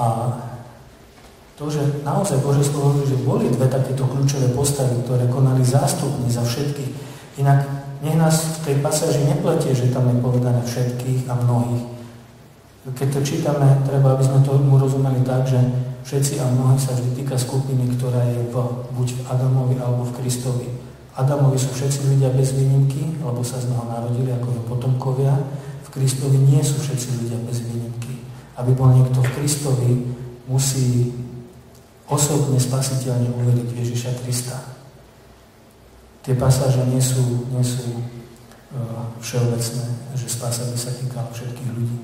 A to, že naozaj Božie slovo hovorí, že boli 2 takéto kľúčové postavy, ktoré konali zástupne za všetkých. Inak nech nás v tej pasáži nepletie, že tam je povedané všetkých a mnohých. Keď to čítame, treba, aby sme tomu rozumeli tak, že všetci a mnohí sa vždy týka skupiny, ktorá je buď v Adamovi alebo v Kristovi. Adamovi sú všetci ľudia bez výnimky, lebo sa z neho narodili ako jeho potomkovia. V Kristovi nie sú všetci ľudia bez výnimky. Aby bol niekto v Kristovi, musí osobne spasiteľne uveriť Ježiša Krista. Tie pasáže nie sú všeobecné, že spása by sa týkala všetkých ľudí.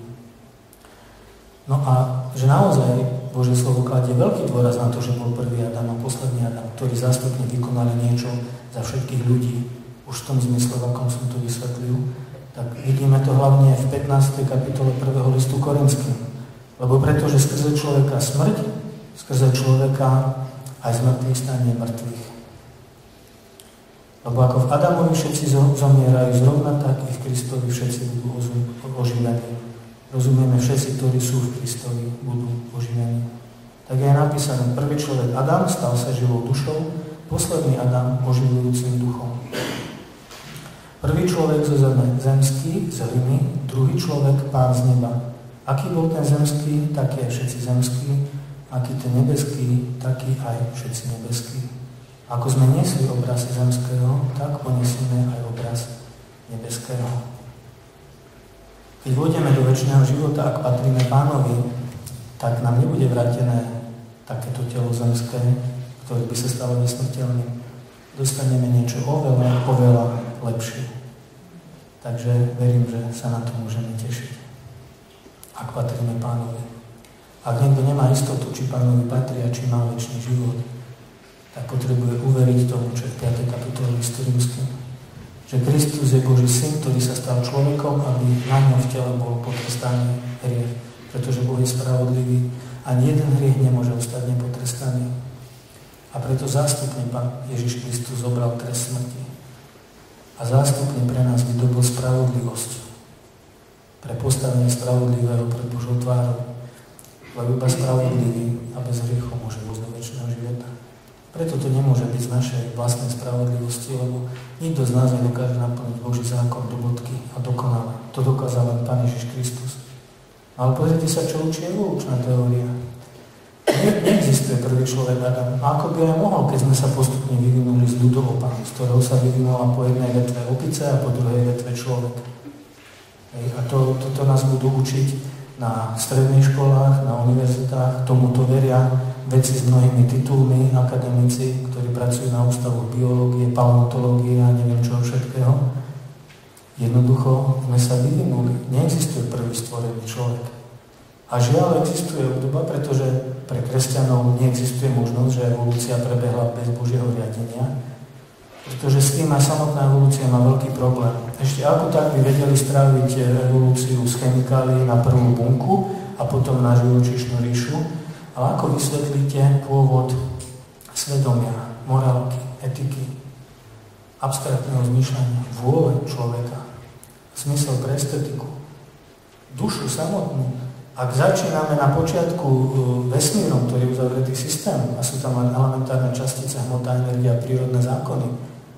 No a že naozaj Božie slovo kladie veľký dôraz na to, že bol prvý Adam a posledný Adam, ktorí zástupne vykonali niečo za všetkých ľudí. Už v tom zmysle, v akom som to vysvetlil, tak vidíme to hlavne v 15. kapitole 1. listu Korinským. Lebo pretože skrze človeka smrť, skrze človeka aj zmrtvý stanie mŕtvych. Lebo ako v Adamovi všetci zomierajú, zrovna tak i v Kristovi všetci budú oživení. Rozumieme, všetci, ktorí sú v Kristovi, budú oživení. Tak je napísané, prvý človek Adam stal sa živou dušou, posledný Adam oživujúcim duchom. Prvý človek zo zeme zemský, z hliny, druhý človek pán z neba. Aký bol ten zemský, taký aj všetci zemskí, aký ten nebeský, taký aj všetci nebeskí. Ako sme niesli obraz zemského, tak poniesieme aj obraz nebeského. Keď vôjdeme do večného života, ak patríme Pánovi, tak nám nebude vrátené takéto telo zemské, ktoré by sa stalo nesmrteľným. Dostaneme niečo oveľa, oveľa lepšie. Takže verím, že sa na to môžeme tešiť, ak patríme Pánovi. Ak niekto nemá istotu, či Pánovi patrí a či má večný život, tak potrebuje uveriť tomu, čo je v 5. kapitole listu Rímskym. Že Kristus je Boží syn, ktorý sa stal človekom, aby na ňom v tele bol potrestaný hriech. Pretože Boh je spravodlivý. Ani jeden hriech nemôže ostať nepotrestaný. A preto zástupne Pán Ježiš Kristus zobral trest smrti. A zástupne pre nás vydobil spravodlivosť. Pre postavenie spravodlivého pred Božou tvárou. Lebo iba spravodlivý a bez hriechu môže vôjsť do večného života. Preto to nemôže byť z našej vlastnej spravodlivosti, lebo nikto z nás nedokáže naplniť Boží zákon do bodky a dokonale. To dokázal len Pán Ježiš Kristus. Ale pozrite sa, čo učí evolučná teória. Neexistuje prvý človek Adam. A ako by aj mohol, keď sme sa postupne vyvinuli z ľudovopa, z ktorého sa vyvinula po jednej vetve opice a po druhej vetve človek. A toto nás budú učiť na stredných školách, na univerzitách, tomuto veria vedci s mnohými titulmi, akademici, ktorí pracujú na ústavoch biológie, paleontológie a neviem čoho všetkého. Jednoducho sme sa vyvinuli. Neexistuje prvý stvorený človek. A žiaľ existuje obdoba, pretože pre kresťanov neexistuje možnosť, že evolúcia prebehla bez Božieho riadenia, pretože s tým aj samotná evolúcia má veľký problém. Ešte ako tak by vedeli stráviť evolúciu z chemikálií na prvú bunku a potom na živočíšnu ríšu, ale ako vysvetlíte pôvod svedomia, morálky, etiky, abstraktného zmýšľania, vôle človeka, zmysel pre estetiku, dušu samotnú. Ak začíname na počiatku vesmírom, ktorý je uzavretý systém a sú tam len elementárne častice, hmota, energia, prírodné zákony,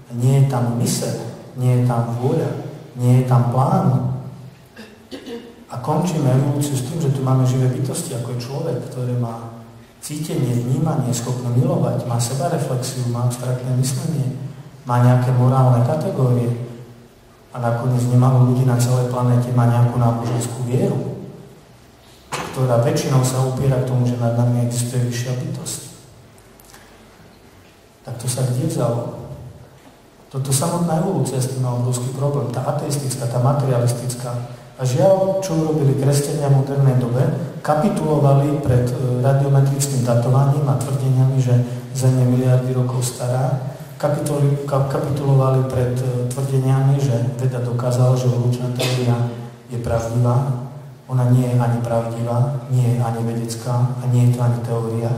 a nie je tam myseľ, nie je tam vôľa, nie je tam plán, a končíme evolúciu s tým, že tu máme živé bytosti, ako je človek, ktoré má cítenie, vnímanie, schopné milovať, má sebareflexiu, má abstraktné myslenie, má nejaké morálne kategórie a nakoniec nemálo ľudí na celej planéte má nejakú náboženskú vieru, ktorá väčšinou sa upiera k tomu, že nad nami existuje vyššia bytosť. Tak to sa kde vzalo? Toto samotná evolúcia s tým má obrovský problém. Tá ateistická, tá materialistická. A žiaľ, čo urobili kresťania v modernej dobe, kapitulovali pred radiometrickým datovaním a tvrdeniami, že Zem je miliardy rokov stará. Kapitulovali pred tvrdeniami, že veda dokázala, že evolučná teória je pravdivá. Ona nie je ani pravdivá, nie je ani vedecká a nie je to ani teória.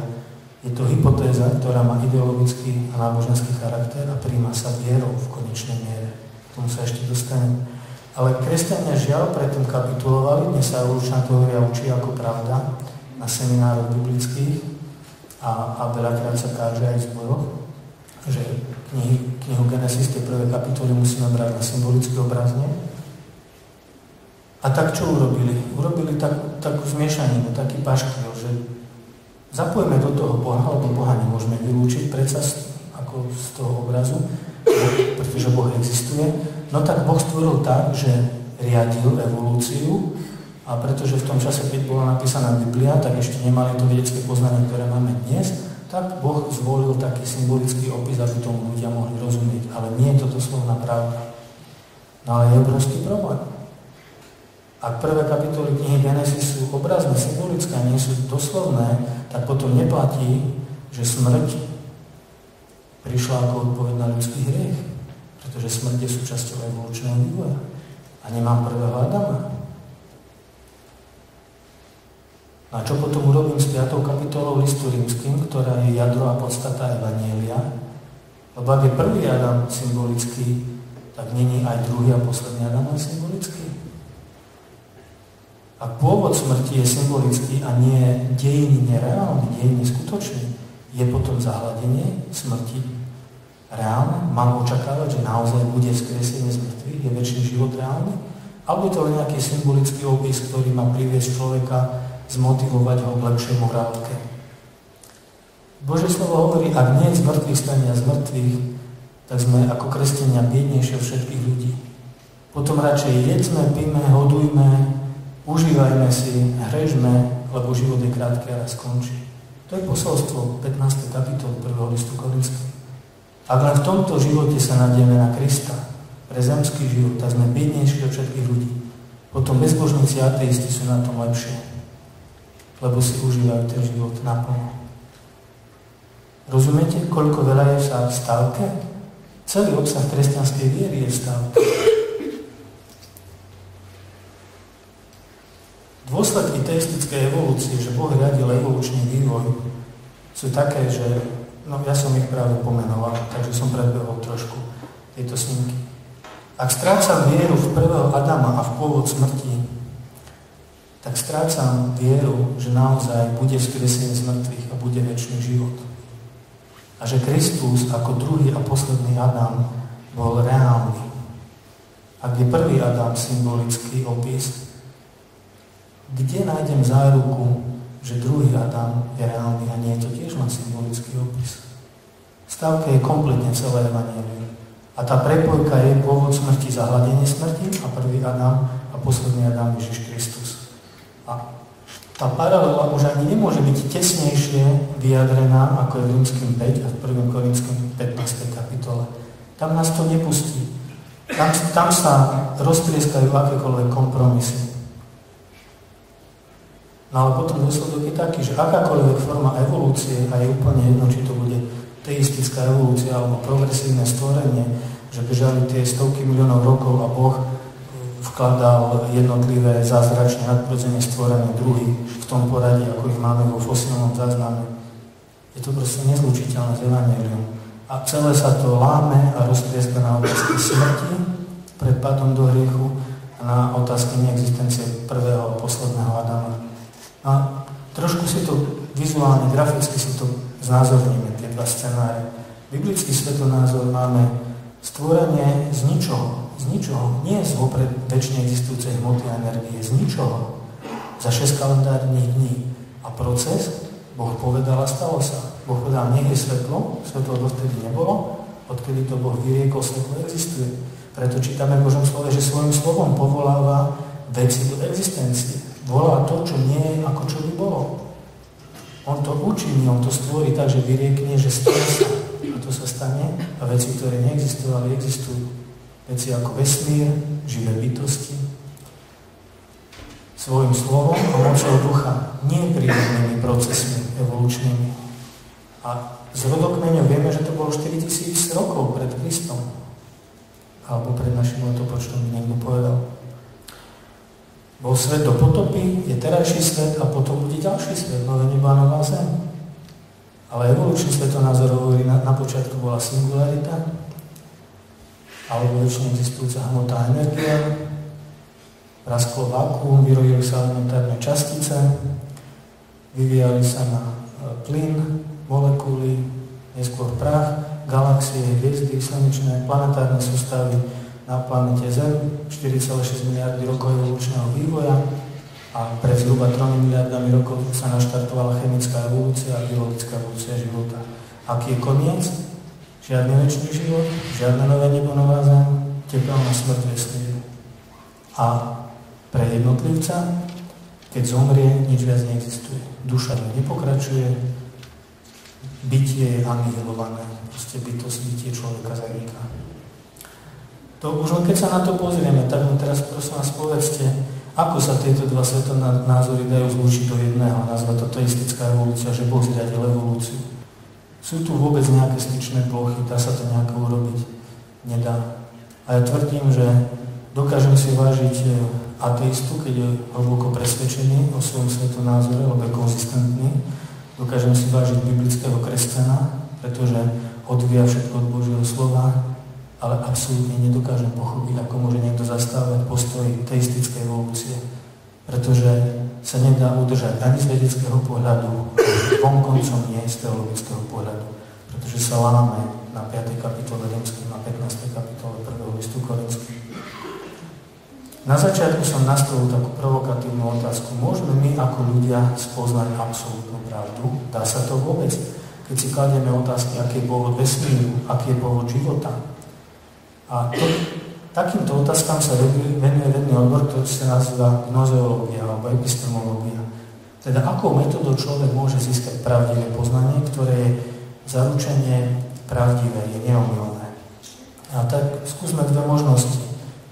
Je to hypotéza, ktorá má ideologický a náboženský charakter a prijíma sa vierou v konečnej miere. K tomu sa ešte dostanem. Ale kresťania žiaľ predtým kapitulovali, dnes sa evolučná teória učí ako pravda na seminároch biblických a veľakrát sa káže aj v zboroch, že knihu Genesis, tie prvé kapitoly musíme brať na symbolické obrazne. A tak čo urobili? Urobili takú zmiešaninu, taký paškvil, že zapojme do toho Boha, lebo Boha nemôžeme vylúčiť predsa ako z toho obrazu. pretože Boh existuje, no tak Boh stvoril tak, že riadil evolúciu a pretože v tom čase, keď bola napísaná Biblia, tak ešte nemali to vedecké poznanie, ktoré máme dnes, tak Boh zvolil taký symbolický opis, aby tomu ľudia mohli rozumieť. Ale nie je to doslovná pravda. No ale je obrovský problém. Ak prvé kapitoly knihy Genesis sú obrazné, symbolické a nie sú doslovné, tak potom neplatí, že smrť prišla ako odpoveď na ľudský hriech. Pretože smrť je súčasťou evolučného vývoja. A nemám prvého Adama. A čo potom urobím s 5. kapitolou listu rímskym, ktorá je jadro a podstata Evanjelia? Lebo ak je prvý Adam symbolický, tak není aj druhý a posledný Adam symbolický. Ak pôvod smrti je symbolický a nie dejiny nereálny, dejiny skutočný, je potom zahladenie smrti reálne? Mám očakávať, že naozaj bude vzkriesenie z mŕtvych? Je večný život reálny? Alebo je to len nejaký symbolický opis, ktorý má priviesť človeka, zmotivovať ho k lepšej morálke? Božie slovo hovorí, ak nie z mŕtvych stania z mŕtvych, tak sme ako kresťania biednejšie od všetkých ľudí. Potom radšej jedzme, pijme, hodujme, užívajme si, hrežme, lebo život je krátky a raz skončí. To je posolstvo 15. kapitol 1. listu Korinským. Ak len v tomto živote sa nádejeme na Krista, pre zemský život, tak sme biednejší od všetkých ľudí. Potom bezbožníci a ateisti sú na tom lepšie, lebo si užívajú ten život naplno. Rozumiete, koľko veľa je v stávke? Celý obsah kresťanskej viery je v stávke. Dôsledky teistickej evolúcie, že Boh riadil evolučný vývoj, sú také, že ja som ich práve pomenoval, takže som predbehol trošku tieto snímky. Ak strácam vieru v prvého Adama a v pôvod smrti, tak strácam vieru, že naozaj bude vzkriesenie z mŕtvych a bude večný život. A že Kristus ako druhý a posledný Adam bol reálny. Ak je prvý Adam symbolický opis, kde nájdem záruku, že druhý Adam je reálny a nie je to tiež len symbolický opis? V stávke je kompletne celé evanjelium. A tá prepojka je pôvod smrti, zahladenie smrti a prvý Adam a posledný Adam Ježiš Kristus. A tá paralela už ani nemôže byť tesnejšie vyjadrená, ako je v Rímskym 5 a v 1. Korinským 15. kapitole. Tam nás to nepustí. Tam sa roztrieskajú akékoľvek kompromisy. No ale potom dôsledok je taký, že akákoľvek forma evolúcie, a je úplne jedno, či to bude teistická evolúcia alebo progresívne stvorenie, že bežali tie stovky miliónov rokov a Boh vkladal jednotlivé zázračne nadprirodzene stvorené druhy v tom poradí, ako ich máme vo fosílnom zázname. Je to proste nezlučiteľné s evanjeliom. A celé sa to láme a roztrieska na otázky smrti pred pádom do hriechu a na otázky neexistencie prvého a posledného Adama. A trošku si to vizuálne, graficky si to znázorníme, tie dva scenáre. Biblický svetonázor máme stvorenie z ničoho, nie z vopred väčšine existujúcej hmoty a energie, z ničoho, za 6 kalendárnych dní. A proces, Boh povedal a stalo sa. Boh povedal, nech je svetlo, svetlo dovtedy nebolo, odkedy to Boh vyriekol, svetlo existuje. Preto čítame v Božom slove, že svojím slovom povoláva veci do existencie. Volá to, čo nie je, ako čo by bolo. On to učiní, on to stvorí tak, že vyriekne, že stane sa. A to sa stane a veci, ktoré neexistovali, existujú. Veci ako vesmír, živé bytosti, svojím slovom a mocou ducha, nie prírodnými procesmi evolučnými. A z rodokmeňov vieme, že to bolo 4000 rokov pred Kristom. Alebo pred našim letopočtom by niekto povedal. Bol svet do potopy, je terajší svet a potom bude ďalší svet, nové nebo a nová zem. Ale evolučný svetonázor hovorí, na počiatku bola singularita, alebo väčšine existujúca hmota a energia, prasklo vákuum, vyrojili sa elementárne častice, vyvíjali sa na plyn, molekuly, neskôr prach, galaxie, hviezdy, slnečné, planetárne sústavy na planete Zem, 4,6 miliardy rokov evolučného vývoja a pred zhruba 3 miliardami rokov sa naštartovala chemická evolúcia a biologická evolúcia života. Aký je koniec? Žiadny večný život, žiadne nové nebo, nová zem, tepelná smrť vesmíru. A pre jednotlivca, keď zomrie, nič viac neexistuje. Duša nepokračuje, bytie je anihilované, proste bytie človeka zaniká. To už len keď sa na to pozrieme, tak mi teraz prosím vás povedzte, ako sa tieto dva svetonázory dajú zlúčiť do jedného, nazva to teistická evolúcia, že Boh zriadil evolúciu. Sú tu vôbec nejaké styčné plochy, dá sa to nejako urobiť? Nedá. A ja tvrdím, že dokážem si vážiť ateistu, keď je hlboko presvedčený o svojom svetonázore, lebo je konzistentný. Dokážem si vážiť biblického kresťana, pretože odvíja všetko od Božieho slova, ale absolútne nedokážem pochopiť, ako môže niekto zastávať postoj teistickej evolúcie, pretože sa nedá udržať ani z vedeckého pohľadu, vonkoncom nie z teologického pohľadu, pretože sa láme na 5. kapitole Rímskym, na 15. kapitole 1. listu Korinským. Na začiatku som nastavil takú provokatívnu otázku. Môžeme my ako ľudia spoznať absolútnu pravdu? Dá sa to vôbec? Keď si kladieme otázky, aký je pôvod vesmíru, aký je pôvod života. A takýmto otázkam sa venuje vedný odbor, ktorý sa nazýva gnozeológia alebo epistemológia. Teda akou metodou človek môže získať pravdivé poznanie, ktoré je zaručenie pravdivé, je neomylné. A tak skúsme dve možnosti.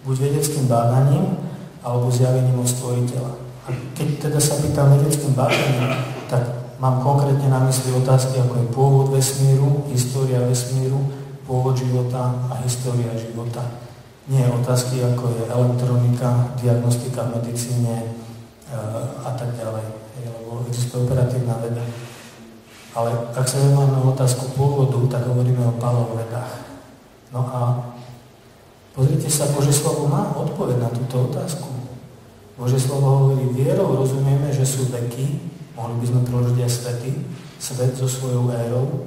Buď vedeckým bádaním, alebo zjavením od stvoriteľa. A keď teda sa pýtam vedeckým bádaním, tak mám konkrétne na mysli otázky, ako je pôvod vesmíru, história vesmíru, pôvod života a história života. Nie otázky, ako je elektronika, diagnostika v medicíne a tak ďalej. Lebo existuje operatívna veda. Ale ak sa zaujímame o otázku pôvodu, tak hovoríme o paleovedách. No a pozrite sa, Božie slovo má odpoveď na túto otázku. Božie slovo hovorí, vierou rozumieme, že sú veky, mohli by sme preložiť aj svety, svet so svojou érou,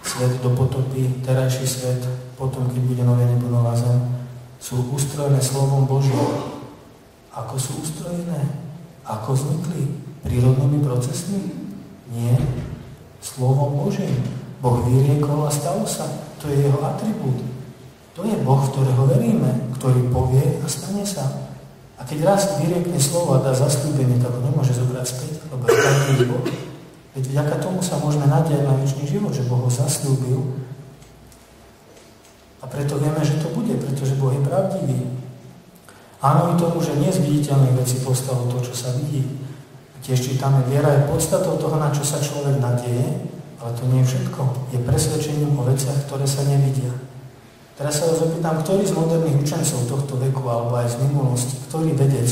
svet do potopy, terajší svet, potom, keď bude nové nebo, nová zem, sú ustrojené slovom Božím. Ako sú ustrojené? Ako vznikli? Prírodnými procesmi? Nie. Slovom Božím. Boh vyriekol a stalo sa. To je jeho atribút. To je Boh, v ktorého veríme, ktorý povie a stane sa. A keď raz vyriekne slovo a dá zasľúbenie, tak ho nemôže zobrať späť, lebo je taký Boh. Veď vďaka tomu sa môžeme nadiať na večný život, že Boh ho zasľúbil. A preto vieme, že to bude, pretože Boh je pravdivý. Áno, i tomu, že nie z viditeľných vecí postalo to, čo sa vidí. A tiež čítame, viera je podstatou toho, na čo sa človek nadieje, ale to nie je všetko. Je presvedčením o veciach, ktoré sa nevidia. Teraz sa vás opýtam, ktorý z moderných učencov tohto veku, alebo aj z minulosti, ktorý vedec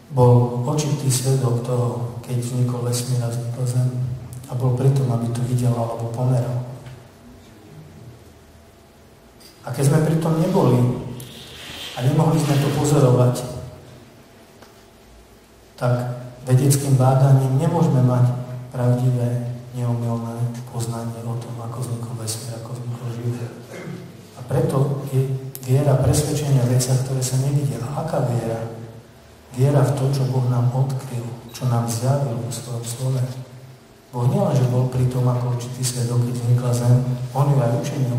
bol očitý svedok toho, keď vznikol vesmír a vznikol Zem a bol pritom, aby to videl alebo pomeral. A keď sme pritom neboli a nemohli sme to pozorovať, tak vedeckým bádaním nemôžeme mať pravdivé, neomylné poznanie o tom, ako vznikol vesmír, ako vznikol život. A preto je viera presvedčenia v veciach, ktoré sa nevidia. A aká viera? Viera v to, čo Boh nám odkryl, čo nám zjavil vo svojom slove. Boh nielenže bol pri tom ako určitý svedok, keď vznikla Zem, on ju aj učinil.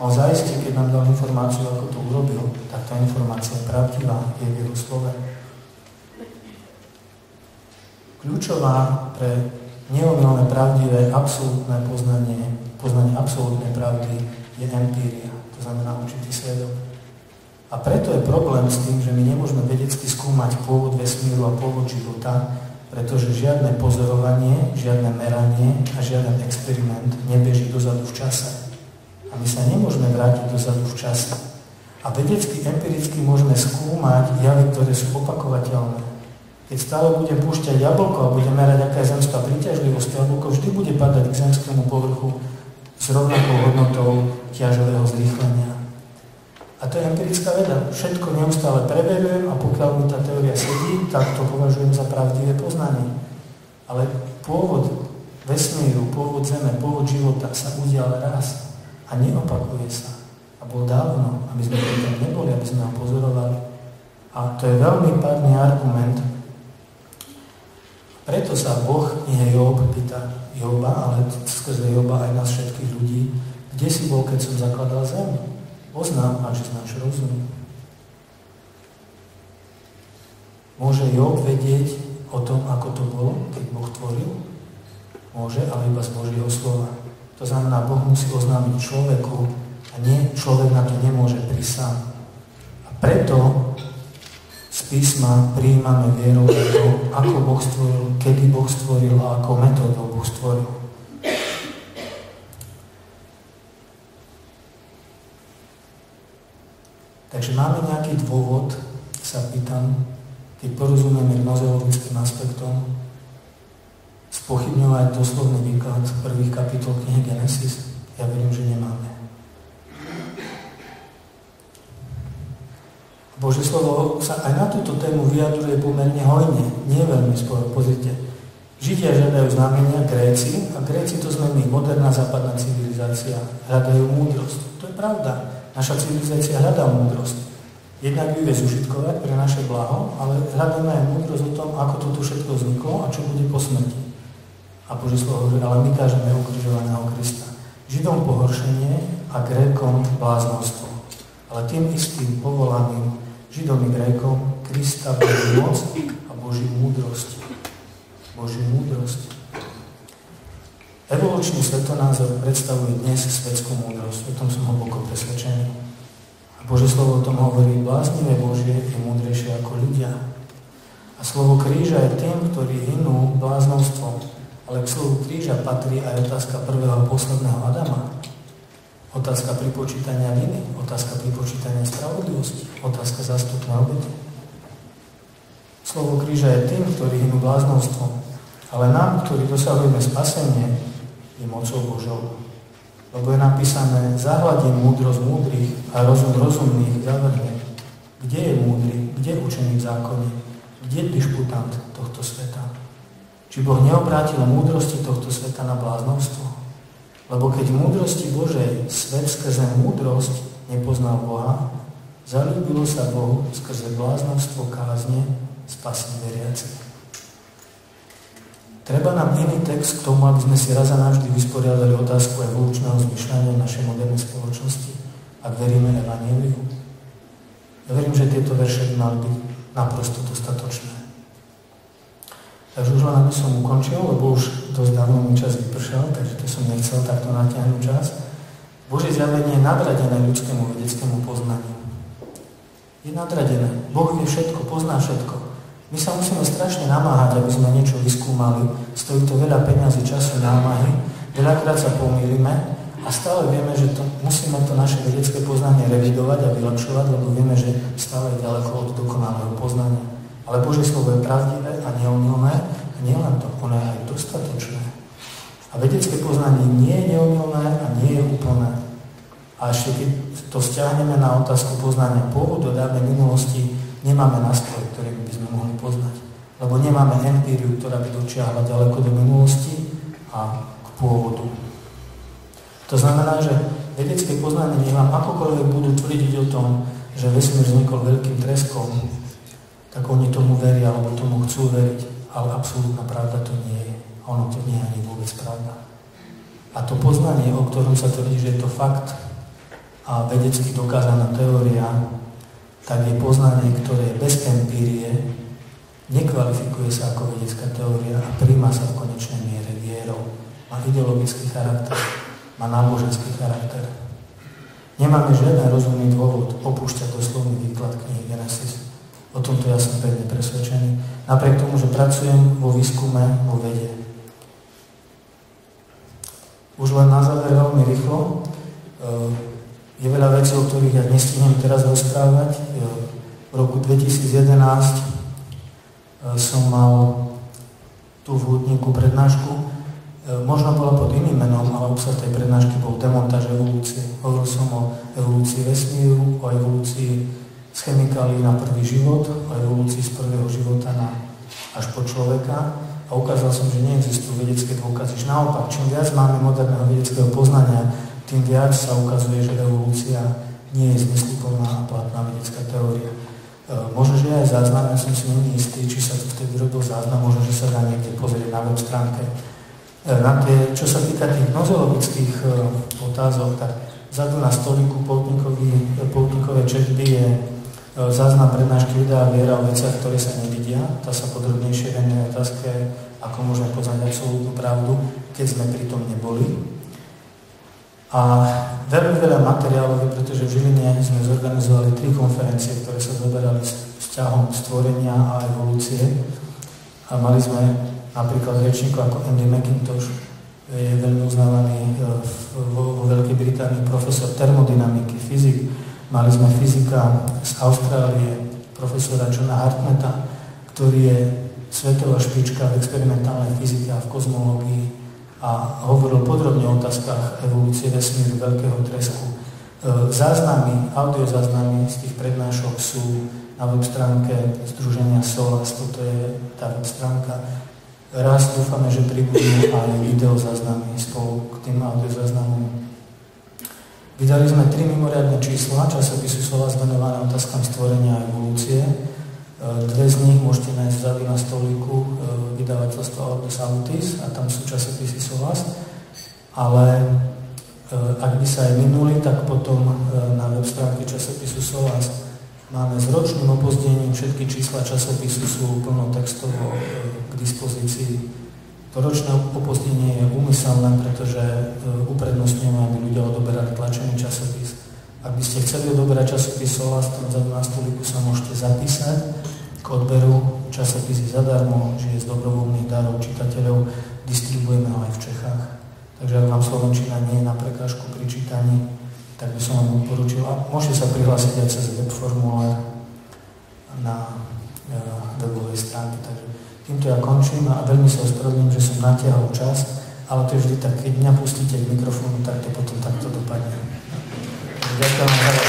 On zaiste, keď nám dal informáciu, ako to urobil, tak tá informácia je pravdivá, je v jeho slove. Kľúčová pre neomylné, pravdivé, absolútne poznanie absolútnej pravdy je empíria, to znamená určitý svedok. A preto je problém s tým, že my nemôžeme vedecky skúmať pôvod vesmíru a pôvod života, pretože žiadne pozorovanie, žiadne meranie a žiaden experiment nebeží dozadu v čase. A my sa nemôžeme vrátiť dozadu v čase. A vedecky, empiricky môžeme skúmať javy, ktoré sú opakovateľné. Keď stále budem púšťať jablko a budem merať, aká je zemská príťažlivosť, jablko vždy bude padať k zemskému povrchu s rovnakou hodnotou ťažového zrýchlenia. A to je empirická veda. Všetko neustále preverujem a pokiaľ mi tá teória sedí, tak to považujem za pravdivé poznanie. Ale pôvod vesmíru, pôvod Zeme, pôvod života sa udial raz a neopakuje sa. A bol dávno, aby sme tam neboli, aby sme ho pozorovali. A to je veľmi pádny argument. Preto sa Boh, nie Job, pýta Joba, ale skrze Joba aj nás všetkých ľudí, kde Kde si bol, keď som zakladal zem? Poznám, až znáš rozum. Môže Job vedieť o tom, ako to bolo, keď Boh tvoril? Môže, ale iba z Božieho slova. To znamená, Boh musí oznámiť človeku a nie, človek na to nemôže prísť sám. A preto z písma prijímame vierou to, ako Boh stvoril, kedy Boh stvoril a akou metódou Boh stvoril. Takže máme nejaký dôvod, sa pýtam, keď porozumieme gnozeologickým aspektom, spochybňovať doslovný výklad prvých kapitol knihy Genesis? Ja verím, že nemáme. Božie slovo sa aj na túto tému vyjadruje pomerne hojne, nie veľmi sporo. Pozrite, Židia žiadajú znamenia, Gréci, a Gréci to sme my, moderná západná civilizácia, hľadajú múdrosť. To je pravda. Naša civilizácia hľadá múdrosť. Jednak ju vie zužitkovať pre naše blaho, ale hľadáme aj múdrosť o tom, ako toto všetko vzniklo a čo bude po smrti. A Božie slovo hovorí, ale my kážeme ukrižovaného Krista. Židom pohoršenie a Grékom bláznostvo. Ale tým istým povolaným Židom i Grékom Krista Božiu moc a Božiu múdrosť. Božiu múdrosť. Evolučný svetonázor predstavuje dnes svetskú múdrosť. O tom som hlboko presvedčený. A Božie slovo o tom hovorí, bláznivé Božie je múdrejšie ako ľudia. A slovo kríža je tým, ktorí hynú bláznovstvom. Ale k slovu kríža patrí aj otázka prvého a posledného Adama. Otázka pripočítania viny, otázka pripočítania spravodlivosti, otázka zástupnej obety. Slovo kríža je tým, ktorí hynú bláznovstvom. Ale nám, ktorí dosahujeme spasenie, je mocou Božou. Lebo je napísané, zahľadím múdrosť múdrych a rozum rozumných zavrhne. Kde je múdry, kde učený v zákone, kde je dišputant tohto sveta? Či Boh neobrátil múdrosti tohto sveta na bláznovstvo? Lebo keď v múdrosti Božej svet skrze múdrosť nepoznal Boha, zalúbilo sa Bohu skrze bláznovstvo kázne spasiť veriacich. Treba nám iný text k tomu, aby sme si raz a navždy vysporiadali otázku evolučného zmyšľania v našej modernej spoločnosti, ak veríme evanjeliu. Ja verím, že tieto verše by mali byť naprosto dostatočné. Takže už len aby som ukončil, lebo už dosť dávno mi čas vypršal, takže to som nechcel takto natiahnuť čas. Božie zjavenie je nadradené ľudskému vedeckému poznaniu. Je nadradené. Boh vie všetko, pozná všetko. My sa musíme strašne namáhať, aby sme niečo vyskúmali. Stojí to veľa peňazí, času, námahy. Veľakrát sa pomýlime a stále vieme, že musíme to naše vedecké poznanie revidovať a vylepšovať, lebo vieme, že stále je ďaleko od dokonalého poznania. Ale Božie slovo je pravdivé a neomylné. A nie len to, ono je aj dostatočné. A vedecké poznanie nie je neomylné a nie je úplné. A ešte keď to stiahneme na otázku poznania pôvodu dávnej minulosti, nemáme nástroj, ktorý by sme mohli poznať. Lebo nemáme empíriu, ktorá by dočiahla ďaleko do minulosti a k pôvodu. To znamená, že vedecké poznanie nech vám akokoľvek budú tvrdiť o tom, že vesmír vznikol veľkým treskom, tak oni tomu veria, alebo tomu chcú veriť, ale absolútna pravda to nie je. A ono to nie je ani vôbec pravda. A to poznanie, o ktorom sa tvrdí, že je to fakt a vedecky dokázaná teória, tak je poznanie, ktoré je bez empírie, nekvalifikuje sa ako vedecká teória a príjma sa v konečnej miere vierou. Má ideologický charakter, má náboženský charakter. Nemáme žiaden rozumný dôvod opúšťať doslovný výklad knihy Genesis. O tomto ja som pevne presvedčený. Napriek tomu, že pracujem vo výskume, vo vede. Už len na záver veľmi rýchlo. Je veľa vecí, o ktorých ja nestihnem teraz rozprávať. V roku 2011 som mal tu v Hutníku prednášku. Možno bola pod iným menom, ale obsah tej prednášky bol demontáž evolúcie. Hovoril som o evolúcii vesmíru, o evolúcii z chemikálií na prvý život, o evolúcii z prvého života až po človeka. A ukázal som, že neexistujú vedecké dôkazy. Naopak, čím viac máme moderného vedeckého poznania, tým viac sa ukazuje, že evolúcia nie je zmysluplná a platná vedecká teória. Možno, že aj záznam, ja som si není istý, či sa tu vtedy robil záznam, možno, že sa dá niekde pozrieť na web stránke. Čo sa týka tých nozeologických otázok, tak vzadu na stolíku poutníkovej četby je záznam prednášky videa Viera o veciach, ktoré sa nevidia. Tá sa podrobnejšie venuje otázke, ako môžeme poznať absolútnu pravdu, keď sme pri tom neboli. A veľmi veľa materiálov, pretože v Žiline sme zorganizovali 3 konferencie, ktoré sa zaberali vzťahom stvorenia a evolúcie. A mali sme napríklad rečníkov ako Andy McIntosh, je veľmi uznávaný vo Veľkej Británii profesor termodynamiky, fyzik. Mali sme fyzika z Austrálie, profesora Johna Hartnetta, ktorý je svetová špička v experimentálnej fyzike a v kozmológii a hovoril podrobne o otázkach evolúcie vesmíru, veľkého tresku. Záznamy, audiozáznamy z tých prednášok sú na web stránke Združenia SOLAS, toto je tá web stránka. Raz dúfame, že pribudú aj videozáznamy spolu k tým audiozáznamom. Vydali sme 3 mimoriadne čísla časopisu SOLAS venované otázkam stvorenia a evolúcie. 2 z nich môžete nájsť vzadu na stolíku vydavateľstva Ordo Salutis a tam sú časopisy SOLAS. Ale ak by sa aj minuli, tak potom na web stránke časopisu SOLAS máme s ročným opozdením, všetky čísla časopisu sú plnotextovo k dispozícii. To ročné opozdenie je úmyselné, pretože uprednostňujeme, aby ľudia odoberali tlačený časopis. Ak by ste chceli odoberať časopis SOLAS, tam vzadu na stolíku sa môžete zapísať k odberu. Časopis je zadarmo, že je z dobrovoľných darov čitateľov, distribuujeme ho aj v Čechách. Takže ak vám slovenčina nie je na prekážku pri čítaní, tak by som vám odporučil. A môžete sa prihlásiť aj cez web formulár na webovej stránke. Takže týmto ja končím a veľmi sa ospravedlňujem, že som natiahol čas, ale to je vždy tak, keď mňa pustíte k mikrofónu, tak to potom takto dopadne. Ďakujem.